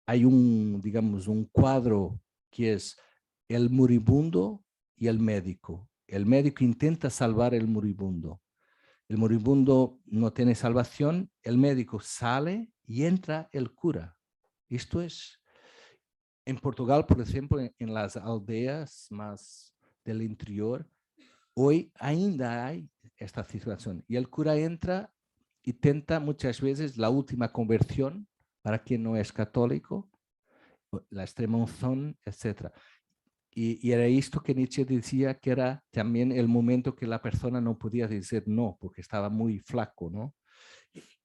hay digamos, un cuadro que es el moribundo y el médico. El médico intenta salvar el moribundo no tiene salvación, el médico sale y entra el cura. Esto es, en Portugal, por ejemplo, en las aldeas más del interior, hoy ainda hay esta situación. Y el cura entra y tenta muchas veces la última conversión para quien no es católico, la extrema unción, etc. Y era esto que Nietzsche decía que era también el momento que la persona no podía decir no, porque estaba muy flaco, ¿no?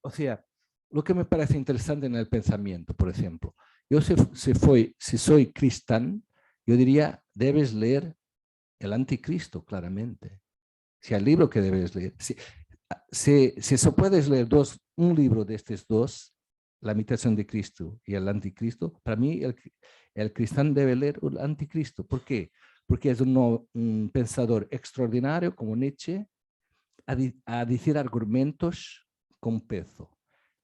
O sea, lo que me parece interesante en el pensamiento, por ejemplo, yo si soy cristiano, yo diría, debes leer El Anticristo, claramente. Si hay libro que debes leer. Si puedes leer un libro de estos dos, La Imitación de Cristo y El Anticristo, para mí el cristiano debe leer El Anticristo. ¿Por qué? Porque es un pensador extraordinario como Nietzsche a decir argumentos con peso.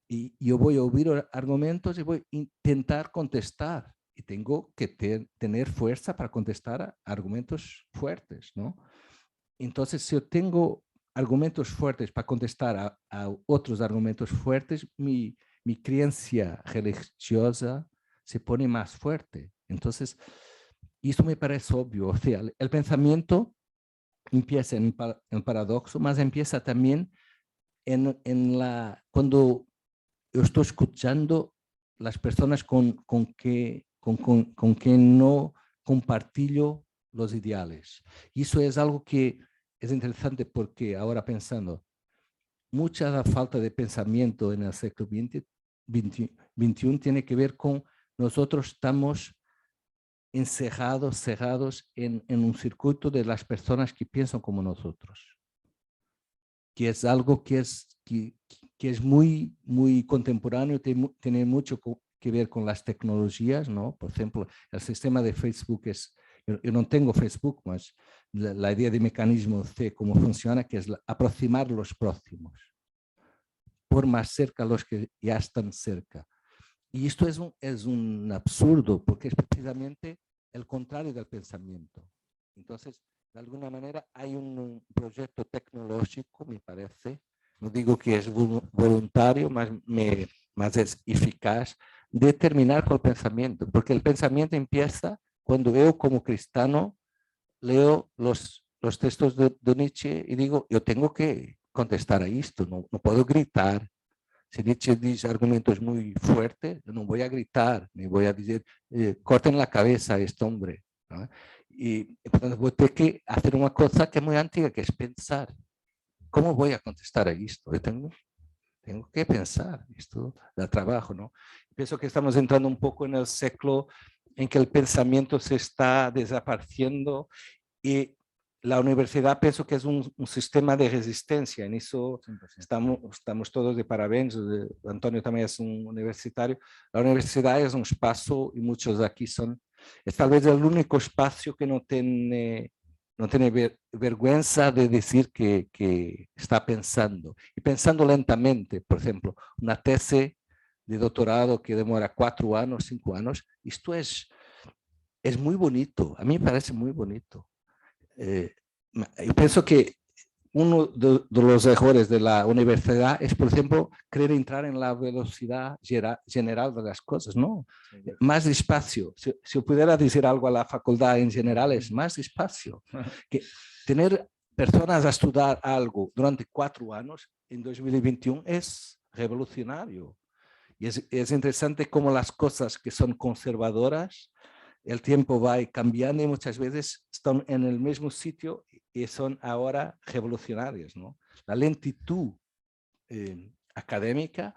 Y yo voy a oír argumentos y voy a intentar contestar. Y tengo que tener fuerza para contestar a argumentos fuertes, ¿no? Entonces, si yo tengo argumentos fuertes para contestar a otros argumentos fuertes, mi creencia religiosa se pone más fuerte. Entonces, esto me parece obvio. O sea, el pensamiento empieza en el paradoxo, mas empieza también cuando yo estoy escuchando las personas con quien no compartillo los ideales. Y eso es algo que es interesante porque ahora pensando, mucha la falta de pensamiento en el siglo XXI tiene que ver con nosotros estamos cerrados en un circuito de las personas que piensan como nosotros, que es algo que es muy contemporáneo, tiene mucho que ver con las tecnologías, ¿no? Por ejemplo, el sistema de Facebook yo no tengo Facebook, mas la idea de mecanismo C, cómo funciona, que es aproximar los próximos, por más cerca los que ya están cerca. Y esto es un absurdo, porque es precisamente el contrario del pensamiento. Entonces, de alguna manera, hay un proyecto tecnológico, me parece, no digo que es voluntario, más es eficaz, de terminar con el pensamiento, porque el pensamiento empieza cuando yo como cristiano leo los textos de Nietzsche y digo, yo tengo que contestar a esto, no puedo gritar. Si Nietzsche dice argumentos muy fuertes, yo no voy a gritar, ni voy a decir, corten la cabeza a este hombre, ¿no? Y por tanto voy a tener que hacer una cosa que es muy antigua, que es pensar. ¿Cómo voy a contestar a esto? Yo tengo que pensar, esto da trabajo, ¿no? Pienso que estamos entrando un poco en el ciclo en que el pensamiento se está desapareciendo y la universidad pienso que es un sistema de resistencia. En eso estamos todos de parabéns. Antonio también es un universitario. La universidad es un espacio, y muchos aquí son, es tal vez el único espacio que no tiene vergüenza de decir que está pensando. Y pensando lentamente, por ejemplo, una tesis de doctorado que demora 4 años, 5 años, esto es muy bonito. A mí me parece muy bonito. Yo pienso que uno de los errores de la universidad es, por ejemplo, querer entrar en la velocidad general de las cosas, ¿no? Más despacio. Si yo pudiera decir algo a la facultad en general, es más despacio. Que tener personas a estudiar algo durante 4 años en 2021 es revolucionario. Y es interesante cómo las cosas que son conservadoras, el tiempo va cambiando y muchas veces están en el mismo sitio y son ahora revolucionarios, ¿no? La lentitud académica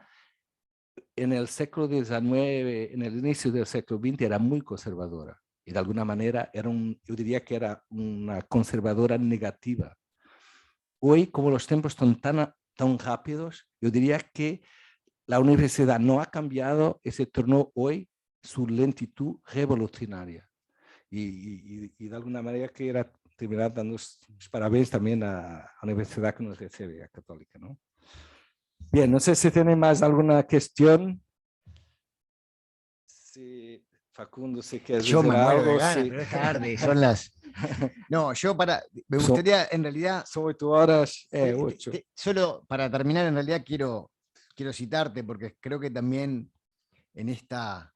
en el siglo XIX, en el inicio del siglo XX, era muy conservadora y de alguna manera yo diría que era una conservadora negativa. Hoy, como los tiempos están tan rápidos, yo diría que la universidad no ha cambiado y se tornó hoy su lentitud revolucionaria. Y de alguna manera quiero terminar dando los parabéns también a la universidad que nos recibe, a Católica, ¿no? Bien, no sé si tiene más alguna cuestión. Si Facundo, si quieres Yo decir me muero de algo. ganas, Sí. pero es tarde, son las... No, me gustaría en realidad... Son 8 horas, 8. Solo para terminar, en realidad quiero citarte, porque creo que también en esta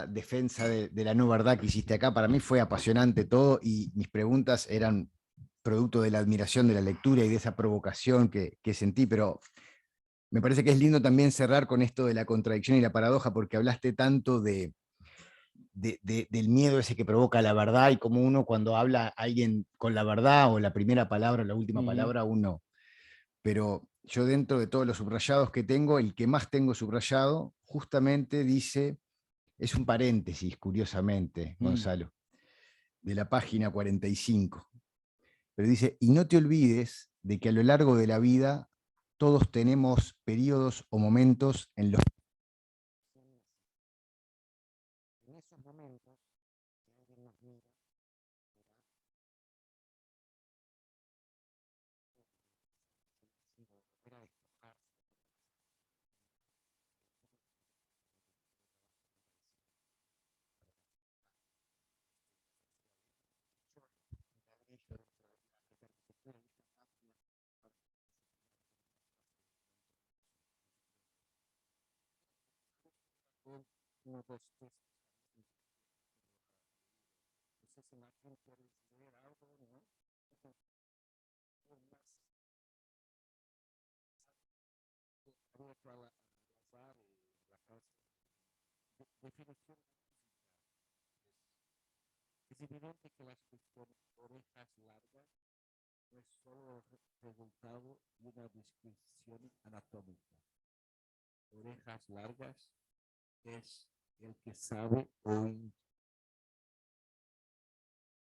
defensa de la no verdad que hiciste acá, para mí fue apasionante todo y mis preguntas eran producto de la admiración de la lectura y de esa provocación que sentí, pero me parece que es lindo también cerrar con esto de la contradicción y la paradoja, porque hablaste tanto del miedo ese que provoca la verdad y como uno cuando habla a alguien con la verdad o la primera palabra o la última palabra, uno... Pero yo dentro de todos los subrayados que tengo, el que más tengo subrayado justamente dice, es un paréntesis, curiosamente, Gonzalo, de la página 45. Pero dice, y no te olvides de que a lo largo de la vida todos tenemos periodos o momentos en los que en esos momentos alguien nos mira. Uno, dos, tres. No sé si Martín quiere decir algo, ¿no? Definición. Es evidente que las cuestiones orejas largas no es solo resultado de una descripción anatómica. Orejas largas es el que sabe oír.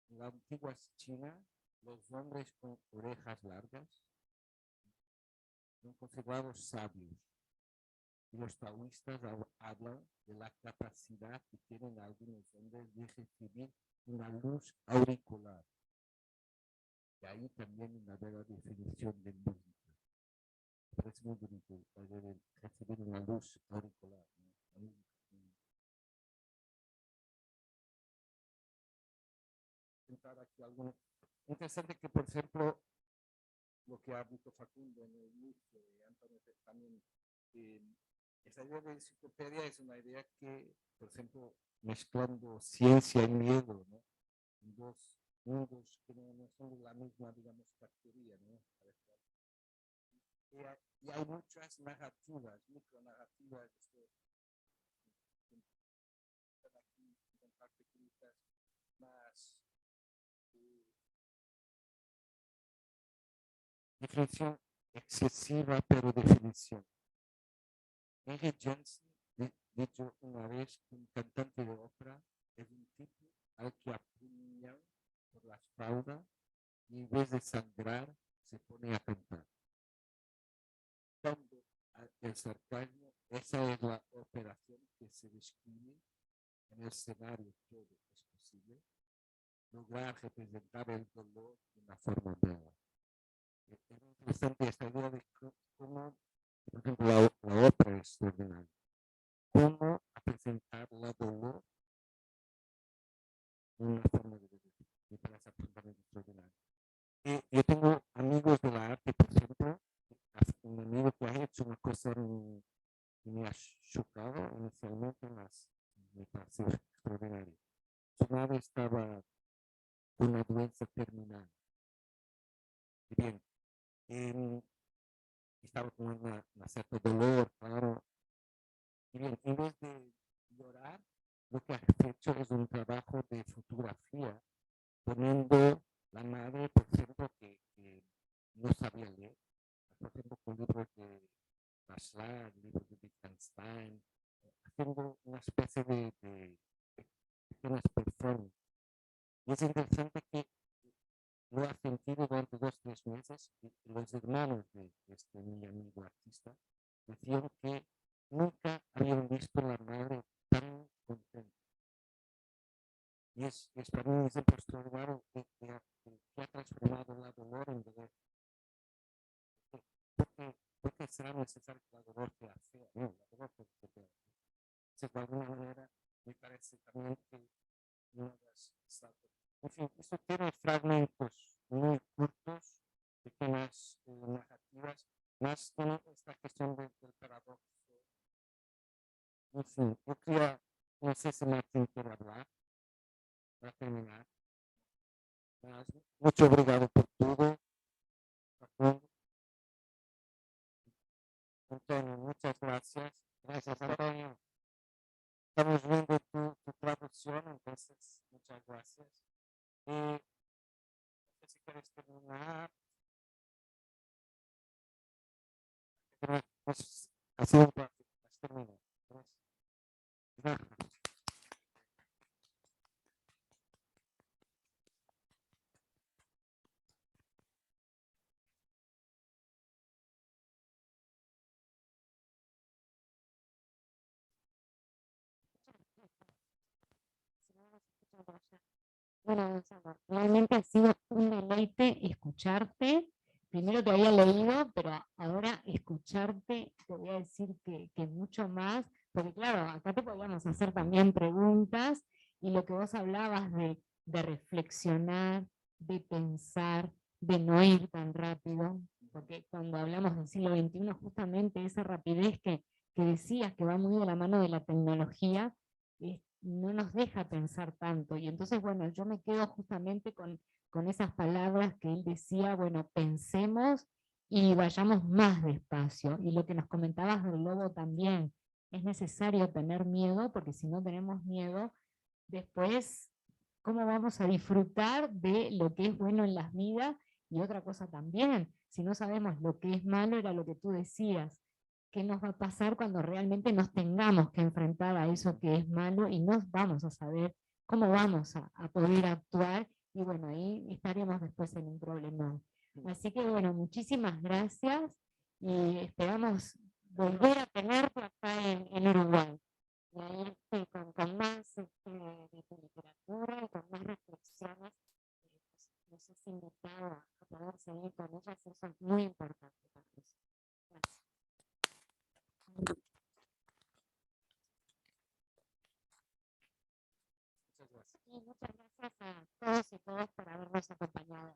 En la antigua China, los hombres con orejas largas son considerados sabios. Y los taoístas hablan de la capacidad que tienen algunos hombres de recibir una luz auricular. Y ahí también una nueva definición de música. Es muy bonito recibir una luz auricular. Aquí algo interesante que, por ejemplo, lo que ha dicho Facundo en el inicio, y Antonio también, Esta idea de enciclopedia es una idea que, por ejemplo, mezclando ciencia y miedo, ¿no? Dos mundos que no son de la misma, digamos, categoría, ¿no? Y hay muchas narrativas, micronarrativas, aquí con parte escritas más definición excesiva, pero definición. Henry Jensen dicho una vez que un cantante de ópera es un tipo al que apuñan por la espalda y en vez de sangrar se pone a cantar. Cuando el sarcasmo, esa es la operación que se describe en el escenario, todo es posible, lograr representar el dolor de una forma nueva. Es interesante esta idea de cómo, por ejemplo, la ópera es extraordinaria. Cómo presentar la dolor de una forma de vivir. Me parece absolutamente extraordinario. Yo tengo amigos de la arte, por ejemplo, un amigo que ha hecho una cosa que me ha chocado inicialmente, me pareció extraordinario. Su madre estaba con una doença terminal. Bien, estaba con una cierta dolor, claro. Y bien, en vez de llorar, lo que ha hecho es un trabajo de fotografía, poniendo la madre, por ejemplo, que no sabía leer, por ejemplo, con libros de Bachelard, libros de Wittgenstein, haciendo una especie de pequeñas performances. Y es interesante que lo ha sentido durante 2 o 3 meses y los hermanos de este mi amigo artista decían que nunca habían visto a la madre tan contenta. Y es para mí un ejemplo extraordinario que ha transformado la dolor en dolor. Porque será necesario que la dolor sea fea. No, la dolor puede ser fea. De alguna manera, me parece también que una de las... En fin, esto tiene fragmentos muy cortos, pequeñas narrativas, más con esta cuestión del paradojo. En fin, yo quería, no sé si Martín quiere hablar para terminar. Mucho obrigado por todo. Antonio, muchas gracias. Gracias, Antonio. Estamos viendo tu traducción, entonces, muchas gracias. No sé si quieres terminar. Pues, ha sido un placer. Termino. Gracias. Bueno, Gonzalo, realmente ha sido un deleite escucharte. Primero te había leído, pero ahora escucharte, te voy a decir que mucho más, porque claro, acá te podíamos hacer también preguntas y lo que vos hablabas de reflexionar, de pensar, de no ir tan rápido, porque cuando hablamos del siglo XXI, justamente esa rapidez que decías que va muy de la mano de la tecnología, no nos deja pensar tanto. Y entonces, bueno, yo me quedo justamente con esas palabras que él decía, bueno, pensemos y vayamos más despacio. Y lo que nos comentabas del lobo también, es necesario tener miedo, porque si no tenemos miedo, después, ¿cómo vamos a disfrutar de lo que es bueno en las vidas? Y otra cosa también, si no sabemos lo que es malo, era lo que tú decías, qué nos va a pasar cuando realmente nos tengamos que enfrentar a eso que es malo y no vamos a saber cómo vamos a poder actuar y bueno, ahí estaríamos después en un problema. Así que bueno, muchísimas gracias y esperamos volver a tenerte acá en Uruguay. Y ahí con más de tu literatura y con más reflexiones, nos has invitado a poder seguir con ellas, eso es muy importante para nosotros. Gracias. Muchas gracias. Y muchas gracias a todos y todas por habernos acompañado.